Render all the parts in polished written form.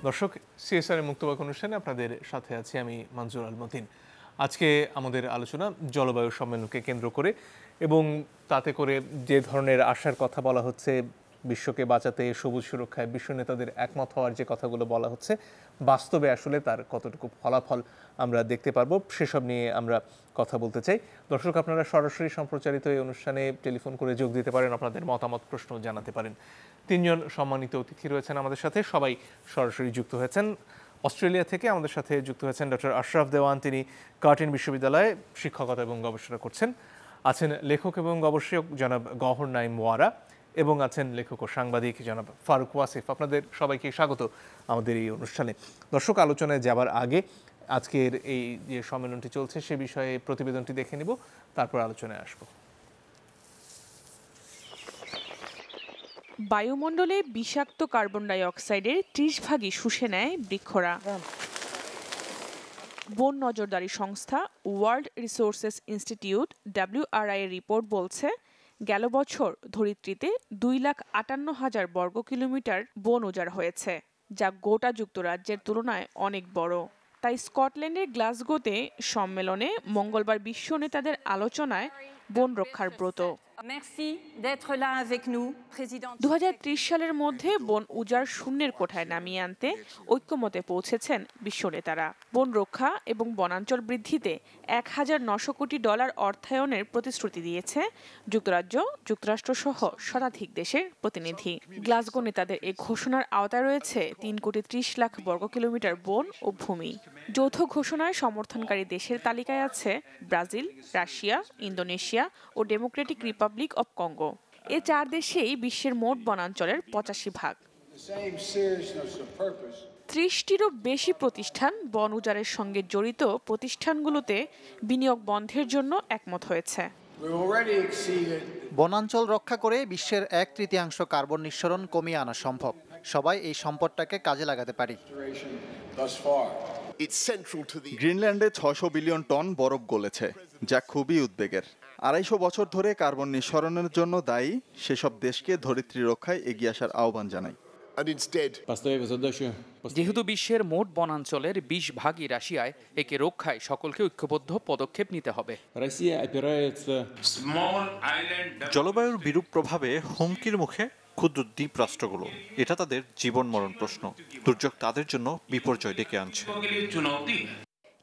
দর্শক, সিএসআর মুক্তবাক অনুষ্ঠানে আপনাদের সাথে আছি আমি মনজুর আল মতিন। আজকে আমাদের আলোচনা জলবায়ু সম্মেলনকে কেন্দ্র করে এবং তাতে করে যে ধরনের আশার কথা বলা হচ্ছে, বিশ্বকে বাঁচাতে, সবুজ সুরক্ষায় বিশ্ব নেতাদের একমত হওয়ার যে কথাগুলো বলা হচ্ছে, বাস্তবে আসলে তার কতটুকু ফলাফল আমরা দেখতে পারবো সেসব নিয়ে আমরা কথা বলতে চাই। দর্শক, আপনারা সরাসরি সম্প্রচারিত এই অনুষ্ঠানে টেলিফোন করে যোগ দিতে পারেন, আপনাদের মতামত প্রশ্ন জানাতে পারেন। তিনজন সম্মানিত অতিথি রয়েছেন আমাদের সাথে, সবাই সরাসরি যুক্ত হয়েছেন। অস্ট্রেলিয়া থেকে আমাদের সাথে যুক্ত হয়েছেন ডক্টর আশরাফ দেওয়ান, তিনি কার্টিন বিশ্ববিদ্যালয়ে শিক্ষকতা এবং গবেষণা করছেন। আছেন লেখক এবং গবেষক জনাব গওহর নাঈম ওয়ারা, এবং আছেন লেখক ও সাংবাদিক জনাব ফারুক ওয়াসিফ। আপনাদের সবাইকে স্বাগত আমাদের এই অনুষ্ঠানে। দর্শক, আলোচনায় যাবার আগে আজকের এই যে সম্মেলনটি চলছে সে বিষয়ে প্রতিবেদনটি দেখে নিব, তারপর আলোচনায় আসব। বায়ুমণ্ডলে বিষাক্ত কার্বন ডাই অক্সাইডের 30 ভাগই শুষে নেয় বৃক্ষরা। বন নজরদারি সংস্থা ওয়ার্ল্ড রিসোর্সেস ইনস্টিটিউট WRI এর রিপোর্ট বলছে, গেল বছর ধরিত্রীতে 2,58,000 বর্গ কিলোমিটার বন উজাড় হয়েছে, যা গোটা যুক্তরাজ্যের তুলনায় অনেক বড়। তাই স্কটল্যান্ডের গ্লাসগোতে সম্মেলনে মঙ্গলবার বিশ্ব নেতাদের আলোচনায় বন রক্ষার ব্রত। 2030 সালের মধ্যে বন উজাড় শূন্যের কোঠায় নামিয়ে আনতে ঐক্যমতে পৌঁছেছেন বিশ্ব নেতারা। বন রক্ষা এবং বনাঞ্চল বৃদ্ধিতে $1,900 কোটি অর্থায়নের প্রতিশ্রুতি দিয়েছে যুক্তরাজ্য, যুক্তরাষ্ট্র সহ শতাধিক দেশের প্রতিনিধি। গ্লাসগো নেতাদের এই ঘোষণার আওতায় রয়েছে 3,30,00,000 বর্গ কিলোমিটার বন ও ভূমি। যৌথ ঘোষণায় সমর্থনকারী দেশের তালিকায় আছে ব্রাজিল, রাশিয়া, ইন্দোনেশিয়া ও ডেমোক্রেটিক রিপাবলিক অব কঙ্গো। এ 4 দেশেই বিশ্বের মোট বনাঞ্চলের 85%। 30টিরও বেশি প্রতিষ্ঠান বন উজাড়ের সঙ্গে জড়িত প্রতিষ্ঠানগুলোতে বিনিয়োগ বন্ধের জন্য একমত হয়েছে। বনাঞ্চল রক্ষা করে বিশ্বের 1/3 কার্বন নিঃসরণ কমিয়ে আনা সম্ভব। সবাই এই সম্পদটাকে কাজে লাগাতে পারি। গ্রিনল্যান্ডে 600 বিলিয়ন টন বরফ গলেছে, যা খুবই উদ্বেগের। 250 বছর ধরে কার্বন নিঃসরণের জন্য দায়ী সেসব দেশকে ধরিত্রী রক্ষায় এগিয়ে আসার আহ্বান জানাই। যেহেতু বিশ্বের মোট বনাঞ্চলের 20 ভাগই রাশিয়ায়, একে রক্ষায় সকলকে ঐক্যবদ্ধ পদক্ষেপ নিতে হবে। জলবায়ুর বিরূপ প্রভাবে হুমকির মুখে ক্ষুদ্র দ্বীপ রাষ্ট্রগুলো। এটা তাদের জীবন মরণ প্রশ্ন। দুর্যোগ তাদের জন্য বিপর্যয় ডেকে আনছে।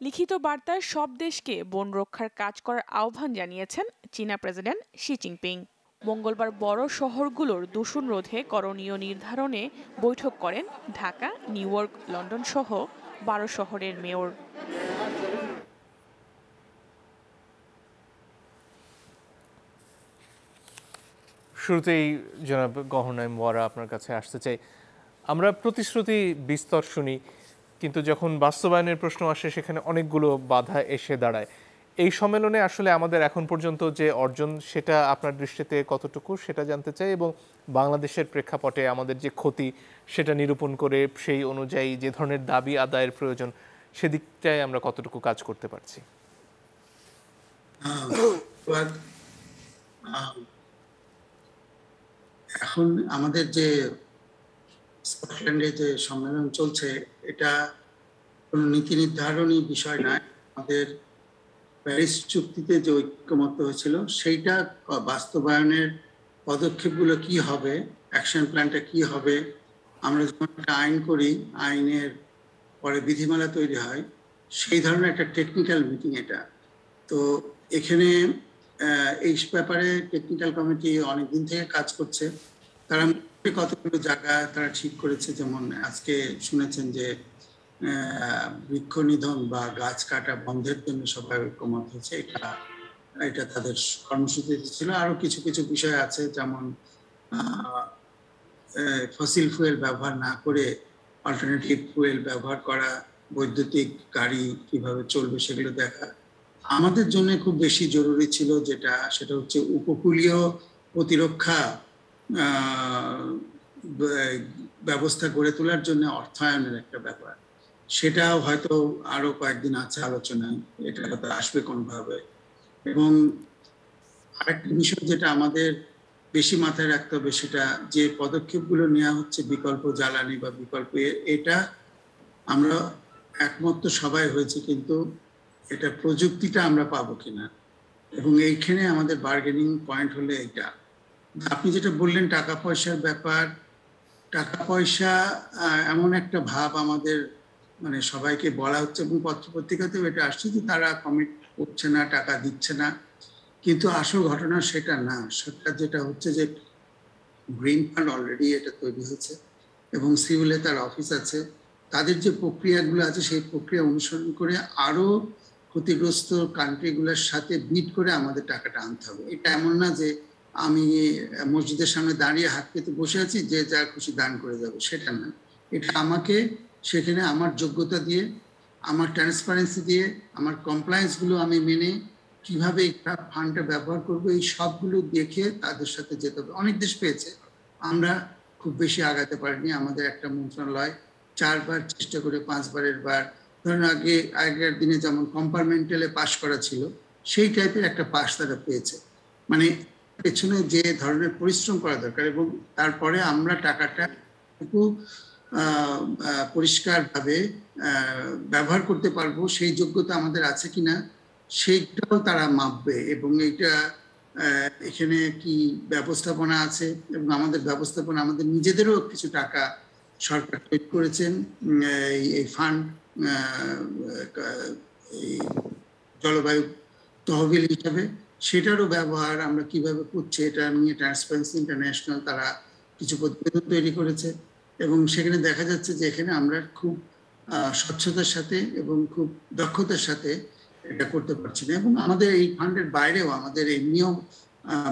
লিখিত বার্তায় সব দেশকে বন রক্ষার কাজ করার আহ্বান জানিয়েছেন চীনা প্রেসিডেন্ট শি জিনপিং। মঙ্গলবার বড় শহরগুলোর দূষণ রোধে করণীয় নির্ধারণে বৈঠক করেন ঢাকা, নিউ ইয়র্ক, লন্ডন সহ 12 শহরের মেয়র। শুরুতেই জনাব গওহর নাঈম ওয়ারা, আপনার কাছে আসতে চাই। আমরা প্রতিশ্রুতি বিস্তর শুনি, কিন্তু যখন বাস্তবায়নের প্রশ্ন আসে সেখানে অনেকগুলো বাধা এসে দাঁড়ায়। এই সম্মেলনে আসলে আমাদের এখন পর্যন্ত যে অর্জন, সেটা আপনার দৃষ্টিতে কতটুকু, সেটা জানতে চাই, এবং বাংলাদেশের প্রেক্ষাপটে আমাদের যে ক্ষতি সেটা নিরূপণ করে সেই অনুযায়ী যে ধরনের দাবি আদায়ের প্রয়োজন সেদিকটায় আমরা কতটুকু কাজ করতে পারছি। এখন আমাদের যে স্কটল্যান্ডে যে সম্মেলন চলছে, এটা কোনো নীতি নির্ধারণী বিষয় নয়। আমাদের প্যারিস চুক্তিতে যে ঐক্যমত্য হয়েছিল সেইটা বাস্তবায়নের পদক্ষেপগুলো কি হবে, অ্যাকশন প্ল্যানটা কি হবে। আমরা যখন একটা আইন করি, আইনের পরে বিধিমালা তৈরি হয়, সেই ধরনের একটা টেকনিক্যাল মিটিং এটা। তো এখানে এই ব্যাপারে টেকনিক্যাল কমিটি অনেকদিন থেকে কাজ করছে। তারা কতগুলো জায়গা তারা ঠিক করেছে, যেমন আজকে শুনেছেন যে বৃক্ষ নিধন বা গাছ কাটা বন্ধের জন্য সবাই ঐক্যমত হয়েছে। এটা তাদের কর্মসূচিতে ছিল। আরো কিছু কিছু বিষয় আছে, যেমন ফসিল ফুয়েল ব্যবহার না করে অল্টারনেটিভ ফুয়েল ব্যবহার করা, বৈদ্যুতিক গাড়ি কিভাবে চলবে সেগুলো দেখা। আমাদের জন্য খুব বেশি জরুরি ছিল সেটা হচ্ছে উপকূলীয় প্রতিরক্ষা ব্যবস্থা গড়ে তোলার জন্য অর্থায়নের একটা ব্যাপার। সেটা হয়তো আরো কয়েকদিন আছে আলোচনায়, এটা হয়তো আসবে কোনোভাবে। এবং আরেকটা বিষয় যেটা আমাদের বেশি মাথায় রাখতে হবে, সেটা যে পদক্ষেপগুলো নেওয়া হচ্ছে বিকল্প জ্বালানি বা বিকল্প, এটা আমরা একমত তো সবাই হয়েছে, কিন্তু এটা প্রযুক্তিটা আমরা পাবো কিনা, এবং এইখানে আমাদের বার্গেনিং পয়েন্ট হলো এটা। আপনি যেটা বললেন টাকা পয়সার ব্যাপার, টাকা পয়সা এমন একটা ভাব আমাদের মানে সবাইকে বলা হচ্ছে এবং পত্রপত্রিকাতেও এটা আসছে যে তারা কমিট করছে না, টাকা দিচ্ছে না, কিন্তু আসল ঘটনা সেটা না। সেটা যেটা হচ্ছে যে গ্রিন ফান্ড অলরেডি এটা তৈরি হয়েছে এবং সিভিলে তার অফিস আছে, তাদের যে প্রক্রিয়াগুলো আছে সেই প্রক্রিয়া অনুসরণ করে আরো ক্ষতিগ্রস্ত কান্ট্রিগুলোর সাথে বিট করে আমাদের টাকাটা আনতে হবে। এটা এমন না যে আমি মসজিদের সামনে দাঁড়িয়ে হাত পেতে বসে আছি, যে যা খুশি দান করে যাবে, সেটা না। এটা আমাকে সেখানে আমার যোগ্যতা দিয়ে, আমার ট্রান্সপারেন্সি দিয়ে, আমার কমপ্লায়েন্সগুলো আমি মেনে কিভাবে এই ফান্ডটা ব্যবহার করবো, এই সবগুলো দেখে তাদের সাথে যেতে হবে। অনেক দেশ পেয়েছে, আমরা খুব বেশি আগাতে পারিনি। আমাদের একটা মন্ত্রণালয় 4 বার চেষ্টা করে 5 বারের বার, ধরেন আগের দিনে যেমন কম্পার্টমেন্টালে পাস করা ছিল, সেই টাইপের একটা পাস তারা পেয়েছে। মানে পেছনে যে ধরনের পরিশ্রম করা দরকার, এবং তারপরে আমরা টাকাটা খুব পরিষ্কারভাবে ব্যবহার করতে পারবো সেই যোগ্যতা আমাদের আছে কিনা সেইটাও তারা মাপবে। এবং এটা এখানে কি ব্যবস্থাপনা আছে, এবং আমাদের ব্যবস্থাপনা, আমাদের নিজেদেরও কিছু টাকা সরকার তৈরি করেছেন এই ফান্ড, এই জলবায়ু তহবিল হিসাবে, সেটারও ব্যবহার আমরা কিভাবে করছি এটা নিয়ে ট্রান্সপারেন্সি ইন্টারন্যাশনাল তারা কিছু প্রতিবেদন তৈরি করেছে, এবং সেখানে দেখা যাচ্ছে যে এখানে আমরা খুব স্বচ্ছতার সাথে এবং খুব দক্ষতার সাথে এটা করতে পারছি না। এবং আমাদের এই ফান্ডের বাইরেও আমাদের এমনিও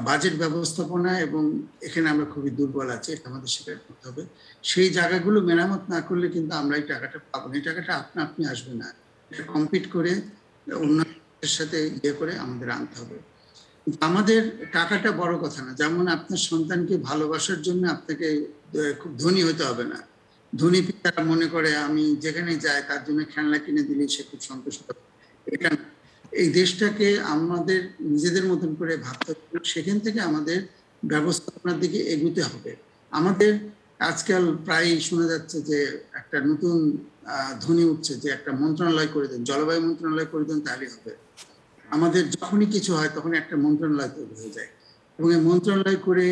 বাজেট ব্যবস্থাপনা, এবং এখানে আমরা খুবই দুর্বল আছি, এটা আমাদের স্বীকার করতে হবে। সেই জায়গাগুলো মেরামত না করলে কিন্তু আমরা এই টাকাটা পাবো না। এই টাকাটা আপনি আসবে না, এটা কম্পিট করে অন্যদের সাথে করে আমাদের আনতে হবে। আমাদের টাকাটা বড় কথা না। যেমন আপনার সন্তানকে ভালোবাসার জন্য আপনাকে খুব ধনী হতে হবে না। ধনী পিতা মনে করে আমি যেখানে যাই তার জন্য খেলনা কিনে দিলেই সে খুব সন্তুষ্ট হবে, এটা না। এই দেশটাকে আমাদের নিজেদের মতন করে ভাবতে হবে, সেখান থেকে আমাদের ব্যবস্থাপনার দিকে এগুতে হবে। আমাদের আজকাল প্রায় শোনা যাচ্ছে যে একটা নতুন ধ্বনি উঠছে যে একটা মন্ত্রণালয় করে দেন, জলবায়ু মন্ত্রণালয় করে দেন, তাহলে হবে। আমাদের যখনই কিছু হয় তখন একটা মন্ত্রণালয় তৈরি হয়ে যায়, এবং এই মন্ত্রণালয় করে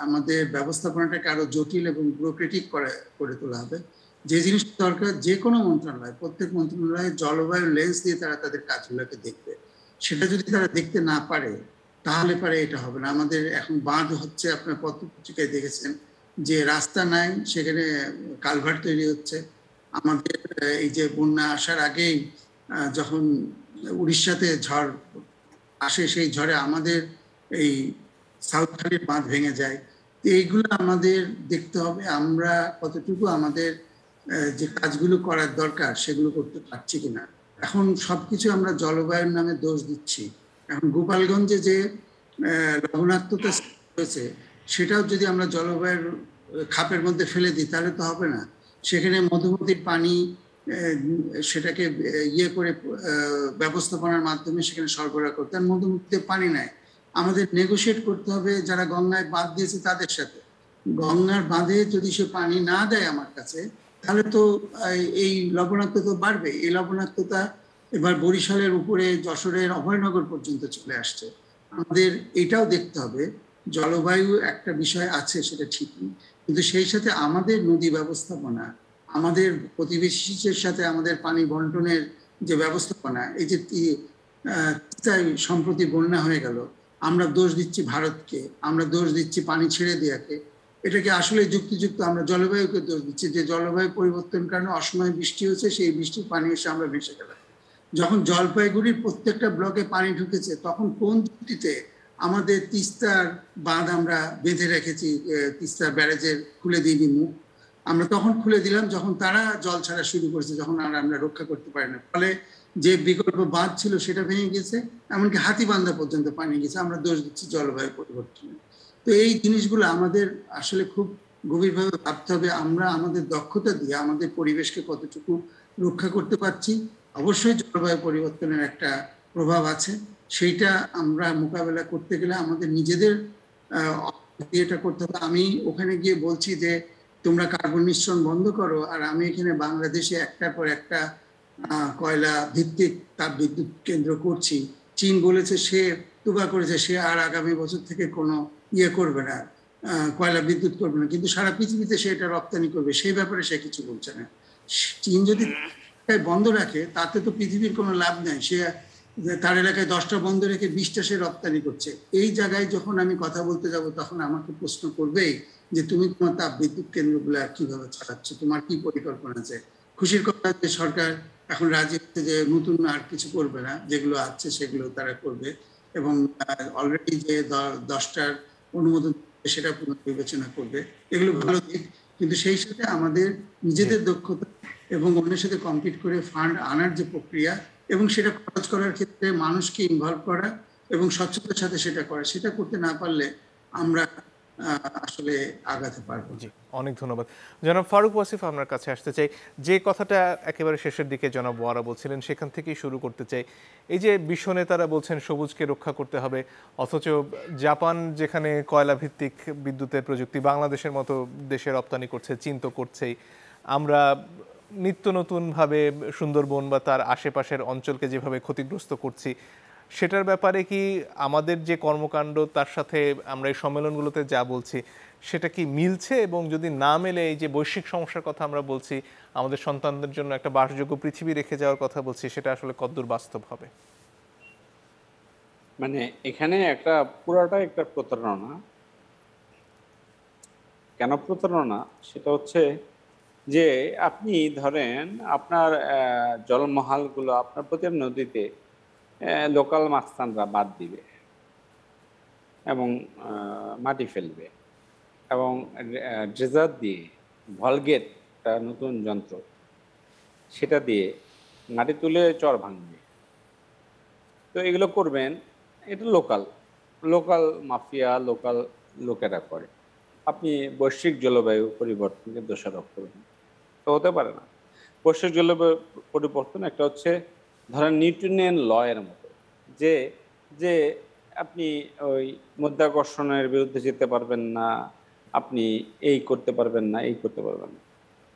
আমাদের ব্যবস্থাপনাটাকে আরো জটিল এবং ব্যুরোক্রেটিক করে তোলা হবে। যে জিনিসটা দরকার, যে কোনো মন্ত্রণালয়, প্রত্যেক মন্ত্রণালয়ে জলবায়ু লেন্স দিয়ে তারা তাদের কাজগুলোকে দেখবে। সেটা যদি তারা দেখতে না পারে তাহলে পারে এটা হবে না। আমাদের এখন বাঁধ হচ্ছে, আপনার পত্রপত্রিকায় দেখেছেন যে রাস্তা নাই, সেখানে কালভার্ট তৈরি হচ্ছে। আমাদের এই যে বন্যা আসার আগেই যখন উড়িষ্যাতে ঝড় আসে, সেই ঝড়ে আমাদের এই সাউথ খালির বাঁধ ভেঙে যায়। তো এইগুলো আমাদের দেখতে হবে, আমরা কতটুকু আমাদের যে কাজগুলো করার দরকার সেগুলো করতে পারছি কিনা। এখন সবকিছু আমরা জলবায়ুর নামে দোষ দিচ্ছি। এখন গোপালগঞ্জে যে লবণাক্ততা হয়েছে সেটাও যদি আমরা জলবায়ুর খাপের মধ্যে ফেলে দিই তাহলে তো হবে না। সেখানে মধুমতির পানি সেটাকে করে ব্যবস্থাপনার মাধ্যমে সেখানে সরবরাহ করতে, আর মধুমতিতে পানি নাই। আমাদের নেগোশিয়েট করতে হবে যারা গঙ্গায় বাঁধ দিয়েছে তাদের সাথে। গঙ্গার বাঁধে যদি সে পানি না দেয় আমার কাছে, তাহলে তো এই লবণাক্ততা বাড়বে। এই লবণাক্ততা এবার বরিশালের উপরে যশোরের অভয়নগর পর্যন্ত চলে আসছে। আমাদের এটাও দেখতে হবে, জলবায়ু একটা বিষয় আছে সেটা ঠিকই, কিন্তু সেই সাথে আমাদের নদী ব্যবস্থাপনা, আমাদের প্রতিবেশীদের সাথে আমাদের পানি বন্টনের যে ব্যবস্থাপনা, এই যে সম্প্রতি বন্যা হয়ে গেল, আমরা দোষ দিচ্ছি ভারতকে, আমরা দোষ দিচ্ছি পানি ছেড়ে দেওয়াকে, এটাকে আসলে যুক্তিযুক্ত? আমরা জলবায়ুকে দোষ দিচ্ছি যে জলবায়ু পরিবর্তনের কারণে অসময়ে বৃষ্টি হচ্ছে, সেই বৃষ্টির পানি এসে আমরা ভেসে গেলাম। যখন জলপাইগুড়ির প্রত্যেকটা ব্লকে পানি ঢুকেছে তখন কোন যুক্তিতে আমাদের তিস্তার বাঁধ আমরা বেঁধে রেখেছি, তিস্তার ব্যারেজের খুলে দিইনি মুখ, আমরা তখন খুলে দিলাম যখন তারা জল ছাড়া শুরু করেছে, যখন আমরা রক্ষা করতে পারি না। ফলে যে বিকল্প বাঁধ ছিল সেটা ভেঙে গেছে, এমনকি হাতিবান্ধা পর্যন্ত পানি গেছে। আমরা দোষ দিচ্ছি জলবায়ু পরিবর্তনে। তো এই জিনিসগুলো আমাদের আসলে খুব গভীরভাবে ভাবতে হবে, আমরা আমাদের দক্ষতা দিয়ে আমাদের পরিবেশকে কতটুকু রক্ষা করতে পারছি। অবশ্যই জলবায়ু পরিবর্তনের একটা প্রভাব আছে, সেইটা আমরা মোকাবেলা করতে গেলে আমাদের নিজেদের এটা করতে হবে। আমি ওখানে গিয়ে বলছি যে তোমরা কার্বন নিঃসরণ বন্ধ করো, আর আমি এখানে বাংলাদেশে একটার পর একটা কয়লা ভিত্তিক তাপ বিদ্যুৎ কেন্দ্র করছি। চীন বলেছে, সে তুবা করেছে, সে আর আগামী বছর থেকে কোনো ইয়ে করবে না, কয়লা বিদ্যুৎ করবে না, কিন্তু সারা পৃথিবীতে সে এটা রপ্তানি করবে, সেই ব্যাপারে সে কিছু বলছে না। চীন যদি বন্ধ রাখে তাতে তো পৃথিবীর কোনো লাভ নাই। সে তার এলাকায় 10টা বন্ধ রেখে 20টা সে রপ্তানি করছে। এই জায়গায় যখন আমি কথা বলতে যাব তখন আমাকে প্রশ্ন করবেই যে তুমি তোমার তাপ বিদ্যুৎ কেন্দ্রগুলো কিভাবে চালাচ্ছ, তোমার কি পরিকল্পনা আছে। খুশির কথা যে সরকার এখন রাজি হচ্ছে যে নতুন আর কিছু করবে না, যেগুলো আছে সেগুলো তারা করবে, এবং অলরেডি যে 10টার অনুমোদন সেটা পুনর্বিবেচনা করবে। এগুলো ভালো দিক, কিন্তু সেই সাথে আমাদের নিজেদের দক্ষতা এবং অন্যের সাথে কম্পিট করে ফান্ড আনার যে প্রক্রিয়া এবং সেটা খরচ করার ক্ষেত্রে মানুষকে ইনভলভ করা এবং স্বচ্ছতার সাথে সেটা করা, সেটা করতে না পারলে আমরা আসলে আগাতে পারবো। জি, অনেক ধন্যবাদ। জনাব ফারুক ওয়াসিফ, আপনার কাছে আসতে চাই। যে কথাটা একেবারে শেষের দিকে জনাব ওয়ারা বলছিলেন সেখান থেকেই শুরু করতে চাই। এই যে বিশ্ব নেতারা বলছেন সবুজকে রক্ষা করতে হবে, অথচ জাপান যেখানে কয়লা ভিত্তিক বিদ্যুতের প্রযুক্তি বাংলাদেশের মতো দেশে রপ্তানি করছে, চীন তো করছেই, আমরা নিত্য নতুনভাবে সুন্দরবন বা তার আশেপাশের অঞ্চলকে যেভাবে ক্ষতিগ্রস্ত করছি, সেটার ব্যাপারে কি আমাদের যে কর্মকাণ্ড তার সাথে আমরা এই সম্মেলনগুলোতে যা বলছি সেটা কি মিলছে? এবং যদি না মেলে, এই যে বৈশ্বিক সমস্যার কথা আমরা বলছি, আমাদের সন্তানদের জন্য একটা বাসযোগ্য পৃথিবী রেখে যাওয়ার কথা বলছি, সেটা আসলে কতদূর বাস্তব হবে? মানে এখানে একটা পুরাটাই একটা প্রতারণা। কেন প্রতারণা? সেটা হচ্ছে যে আপনি ধরেন আপনার জলমহালগুলো, আপনার প্রতি নদীতে লোকাল মাস্তানরা বাদ দিবে এবং মাটি ফেলবে, এবং ড্রেজার দিয়ে ভলগেট, একটা নতুন যন্ত্র, সেটা দিয়ে মাটি তুলে চর ভাঙবে। তো এগুলো করবেন, এটা লোকাল লোকাল মাফিয়া, লোকাল লোকেরা করে। আপনি বৈশ্বিক জলবায়ু পরিবর্তনকে দোষারোপ করবেন, তো হতে পারে না। বৈশ্বিক জলবায়ু পরিবর্তন একটা হচ্ছে ধরেন নিউটনিয়ান ল এর মতো, যে যে আপনি ওই মধ্যাকর্ষণের বিরুদ্ধে যেতে পারবেন না, আপনি এই করতে পারবেন না, এই করতে পারবেন না।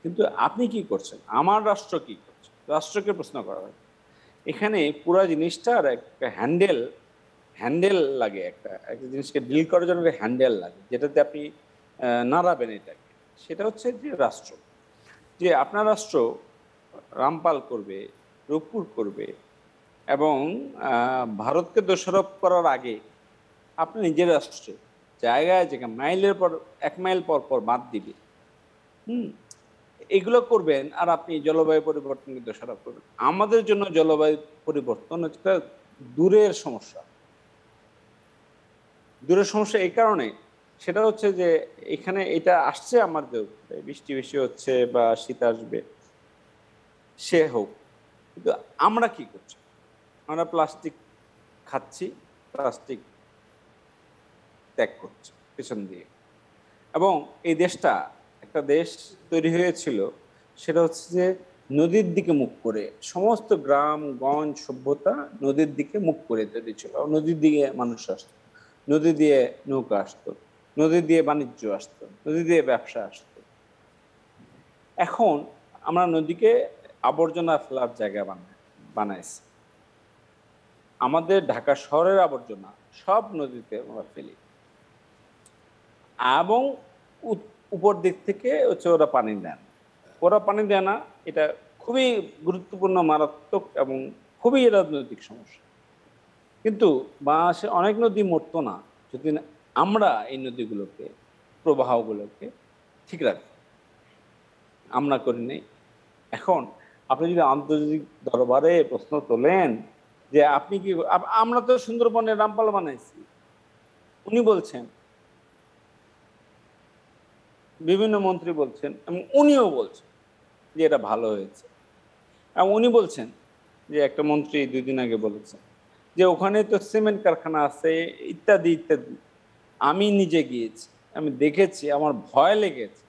কিন্তু আপনি কি করছেন, আমার রাষ্ট্র কি করছে, রাষ্ট্রকে প্রশ্ন করা হয়। এখানে পুরো জিনিসটার একটা হ্যান্ডেল লাগে, একটা একটা জিনিসকে ডিল করার জন্য একটা হ্যান্ডেল লাগে, যেটাতে আপনি নাড়াবেন এটাকে। সেটা হচ্ছে যে রাষ্ট্র, যে আপনার রাষ্ট্র রামপাল করবে, রূপপুর করবে, এবং ভারতকে দোষারোপ করার আগে আপনি নিজের রাষ্ট্রে জায়গায় জায়গায় মাইলের পর 1 মাইল পর পর বাঁধ দিবে, এগুলো করবেন, আর আপনি জলবায়ু পরিবর্তনকে দোষারোপ করবেন। আমাদের জন্য জলবায়ু পরিবর্তন হচ্ছে দূরের সমস্যা। দূরের সমস্যা এই কারণে, সেটা হচ্ছে যে এখানে এটা আসছে আমাদের, বৃষ্টি বেশি হচ্ছে বা শীত আসবে, সে হোক, কিন্তু আমরা কি করছি? আমরা প্লাস্টিক খাচ্ছি, প্লাস্টিক ত্যাগ করছি পেছন দিয়ে। এবং এই দেশটা একটা দেশ তৈরি হয়েছিল, সেটা হচ্ছে যে নদীর দিকে মুখ করে, সমস্ত গ্রাম গঞ্জ সভ্যতা নদীর দিকে মুখ করে তৈরি ছিল। নদীর দিকে মানুষ আসতো, নদী দিয়ে নৌকা আসতো, নদী দিয়ে বাণিজ্য আসতো, নদী দিয়ে ব্যবসা আসতো। এখন আমরা নদীকে আবর্জনা ফেলার জায়গা বানাইছি। আমাদের ঢাকা শহরের আবর্জনা সব নদীতে আমরা ফেলি, এবং উপর দিক থেকে হচ্ছে ওরা পানি দেন। ওরা পানি দেয় না, এটা খুবই গুরুত্বপূর্ণ, মারাত্মক এবং খুবই রাজনৈতিক সমস্যা। কিন্তু বাংলাদেশে অনেক নদী মরতো না যদি আমরা এই নদীগুলোকে, প্রবাহগুলোকে ঠিক রাখি। আমরা করি নাই। এখন আপনি যদি আন্তর্জাতিক দরবারে প্রশ্ন তোলেন যে আপনি কি, আমরা তো সুন্দরবনের রামপাল বানাইছি, উনি বলছেন, বিভিন্ন মন্ত্রী বলছেন, এবং উনিও বলছেন যে এটা ভালো হয়েছে। এবং উনি বলছেন যে একটা মন্ত্রী 2 দিন আগে বলেছেন যে ওখানে তো সিমেন্ট কারখানা আছে, ইত্যাদি ইত্যাদি। আমি নিজে গিয়েছি, আমি দেখেছি, আমার ভয় লেগেছে।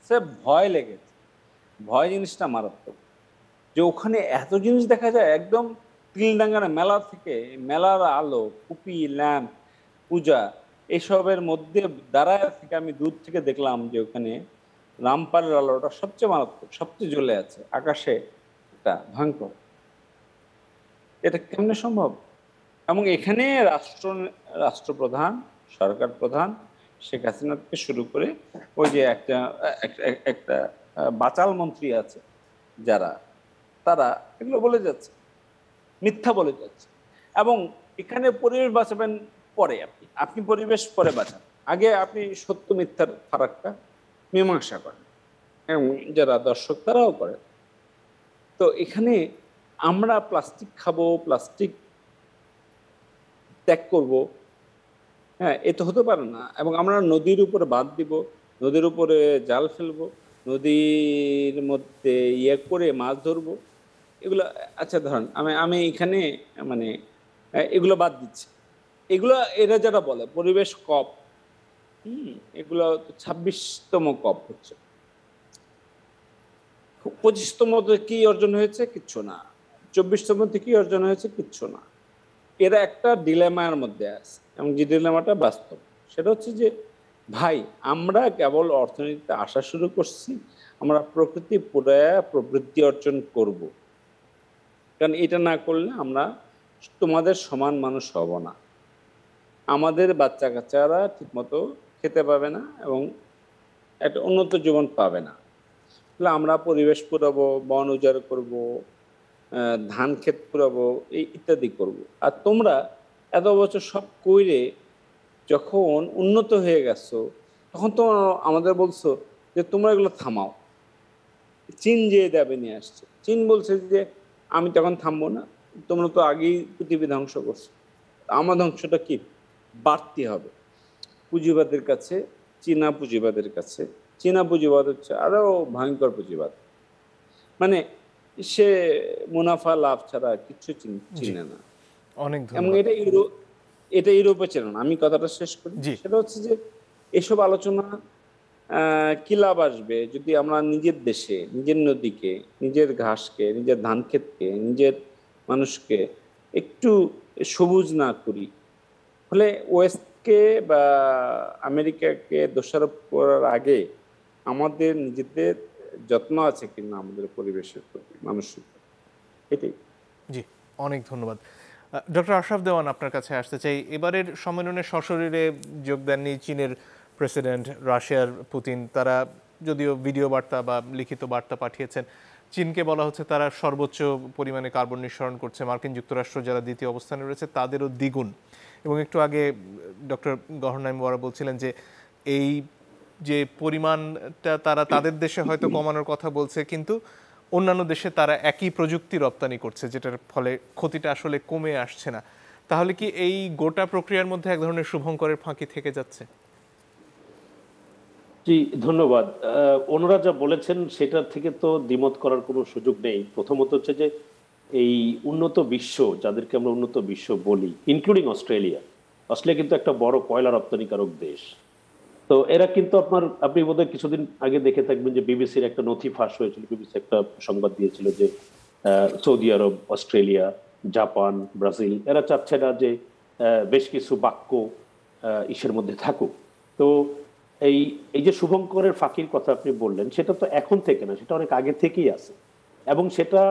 সে ভয় লেগেছে, ভয় জিনিসটা মারাত্মক। যে ওখানে এত জিনিস দেখা যায়, একদম তিলডাঙ্গার মেলা থেকে, মেলার আলো, কুপি, ল্যাম্প, পূজা, এইসবের মধ্যে দাঁড়ায় থেকে আমি দূর থেকে দেখলাম যে ওখানে রামপালের আলোটা সবচেয়ে মারাত্মক, সবচেয়ে জ্বলে আছে আকাশে, একটা ভয়ঙ্কর। এটা কেমনে সম্ভব? এবং এখানে রাষ্ট্রপ্রধান, সরকার প্রধান শেখ হাসিনা থেকে শুরু করে ওই যে একটা বাচাল মন্ত্রী আছে যারা, তারা এগুলো বলে যাচ্ছে, মিথ্যা বলে যাচ্ছে। এবং এখানে পরিবেশ বাঁচাবেন পরে, আপনি পরিবেশ পরে বাঁচান, আগে আপনি সত্য মিথ্যার ফারাকটা মীমাংসা করেন, এবং যারা দর্শক তারাও করেন। তো এখানে আমরা প্লাস্টিক খাবো, প্লাস্টিক ত্যাগ করব, হ্যাঁ, এ তো হতে পারে না। এবং আমরা নদীর উপরে বাঁধ দিব, নদীর উপরে জাল ফেলবো, নদীর মধ্যে করে মাছ ধরবো, এগুলো। আচ্ছা ধরেন আমি এখানে মানে এগুলো বাদ দিচ্ছি, এগুলো এরা যারা বলে পরিবেশ কপ, এগুলো 26তম কপ হচ্ছে, 25তম কি অর্জন হয়েছে? কিচ্ছু না। 24তম কি অর্জন হয়েছে? কিচ্ছু না। এরা একটা ডিলেমার মধ্যে আছে, এবং যে ডিলেমাটা বাস্তব, সেটা হচ্ছে যে ভাই আমরা কেবল অর্থনীতিতে আসা শুরু করছি, আমরা প্রকৃতি পুরায়া প্রবৃদ্ধি অর্জন করব, কারণ এটা না করলে আমরা তোমাদের সমান মানুষ হব না, আমাদের বাচ্চা কাচ্চারা ঠিকমতো খেতে পাবে না এবং একটা উন্নত জীবন পাবে না। তাহলে আমরা পরিবেশ পুরাবো, বন উজাড় করব, ধান ক্ষেত পুরাবো, এই ইত্যাদি করব। আর তোমরা এত বছর সব কইরে যখন উন্নত হয়ে গেছো, তখন তোমরা আমাদের বলছো যে তোমরা এগুলো থামাও। চীন যে দাবি নিয়ে আসছে, চীন বলছে যে আমি তখন থামবো না, তোমরা তো আগেই পৃথিবী ধ্বংস করছো, আমার ধ্বংসটা কি বাড়তি হবে। পুঁজিবাদের কাছে, চীনা পুঁজিবাদের কাছে, চীনা পুঁজিবাদ হচ্ছে আরো ভয়ঙ্কর পুঁজিবাদ, মানে সে মুনাফা লাভ ছাড়া কিছু চিনে না। অনেক এবং এটা ইউরোপে চেনে না। আমি কথাটা শেষ করি, সেটা হচ্ছে যে এসব আলোচনা কি লাভ আসবে যদি আমরা নিজের দেশে, নিজের নদীকে, নিজের ঘাসকে, নিজের ধান ক্ষেতকে, নিজের মানুষকে একটু সবুজ না করি। ফলে ওয়েস্টকে বা আমেরিকাকে দোষারোপ করার আগে আমাদের নিজেদের যত্ন আছে কিনা আমাদের পরিবেশের প্রতি, মানুষের প্রতি, এটাই। জি, অনেক ধন্যবাদ। ডক্টর আশরাফ দেওয়ান, আপনার কাছে আসতে চাই। এবারের সম্মেলনে সশরীরে যোগ দেননি চীনের প্রেসিডেন্ট, রাশিয়ার পুতিন। তারা যদিও ভিডিও বার্তা বা লিখিত বার্তা পাঠিয়েছেন। চীনকে বলা হচ্ছে তারা সর্বোচ্চ পরিমাণে কার্বন নিঃসরণ করছে, মার্কিন যুক্তরাষ্ট্র যারা দ্বিতীয় অবস্থানে রয়েছে তাদেরও দ্বিগুণ। এবং একটু আগে ডক্টর গহর নাঈম ওয়ারা বলছিলেন যে এই যে পরিমাণটা তারা তাদের দেশে হয়তো কমানোর কথা বলছে, কিন্তু অন্যান্য দেশে তারা একই প্রযুক্তি রপ্তানি করছে, যেটার ফলে ক্ষতিটা আসলে কমে আসছে না। তাহলে কি এই গোটা প্রক্রিয়ার মধ্যে এক ধরনের শুভঙ্করের ফাঁকি থেকে যাচ্ছে? জি, ধন্যবাদ। ওনারা যা বলেছেন সেটা থেকে তো দ্বিমত করার কোনো সুযোগ নেই। প্রথমত হচ্ছে যে এই উন্নত বিশ্ব, যাদেরকে আমরা উন্নত বিশ্ব বলি, ইনক্লুডিং অস্ট্রেলিয়া কিন্তু একটা বড় কয়লা রপ্তানিকারক দেশ। তো এরা কিন্তু আপনি বোধহয় কিছুদিন আগে দেখে থাকবেন যে বিবিসির একটা নথি ফাঁস হয়েছিল, বিবিসি একটা সংবাদ দিয়েছিল যে সৌদি আরব, অস্ট্রেলিয়া, জাপান, ব্রাজিল এরা চাচ্ছে না যে বেশ কিছু বাক্য ইসের মধ্যে থাকুক। তো এই যে শুভঙ্করের ফাঁকির কথা আপনি বললেন, সেটা তো এখন থেকে না, সেটা অনেক আগে থেকেই আছে, এবং সেটা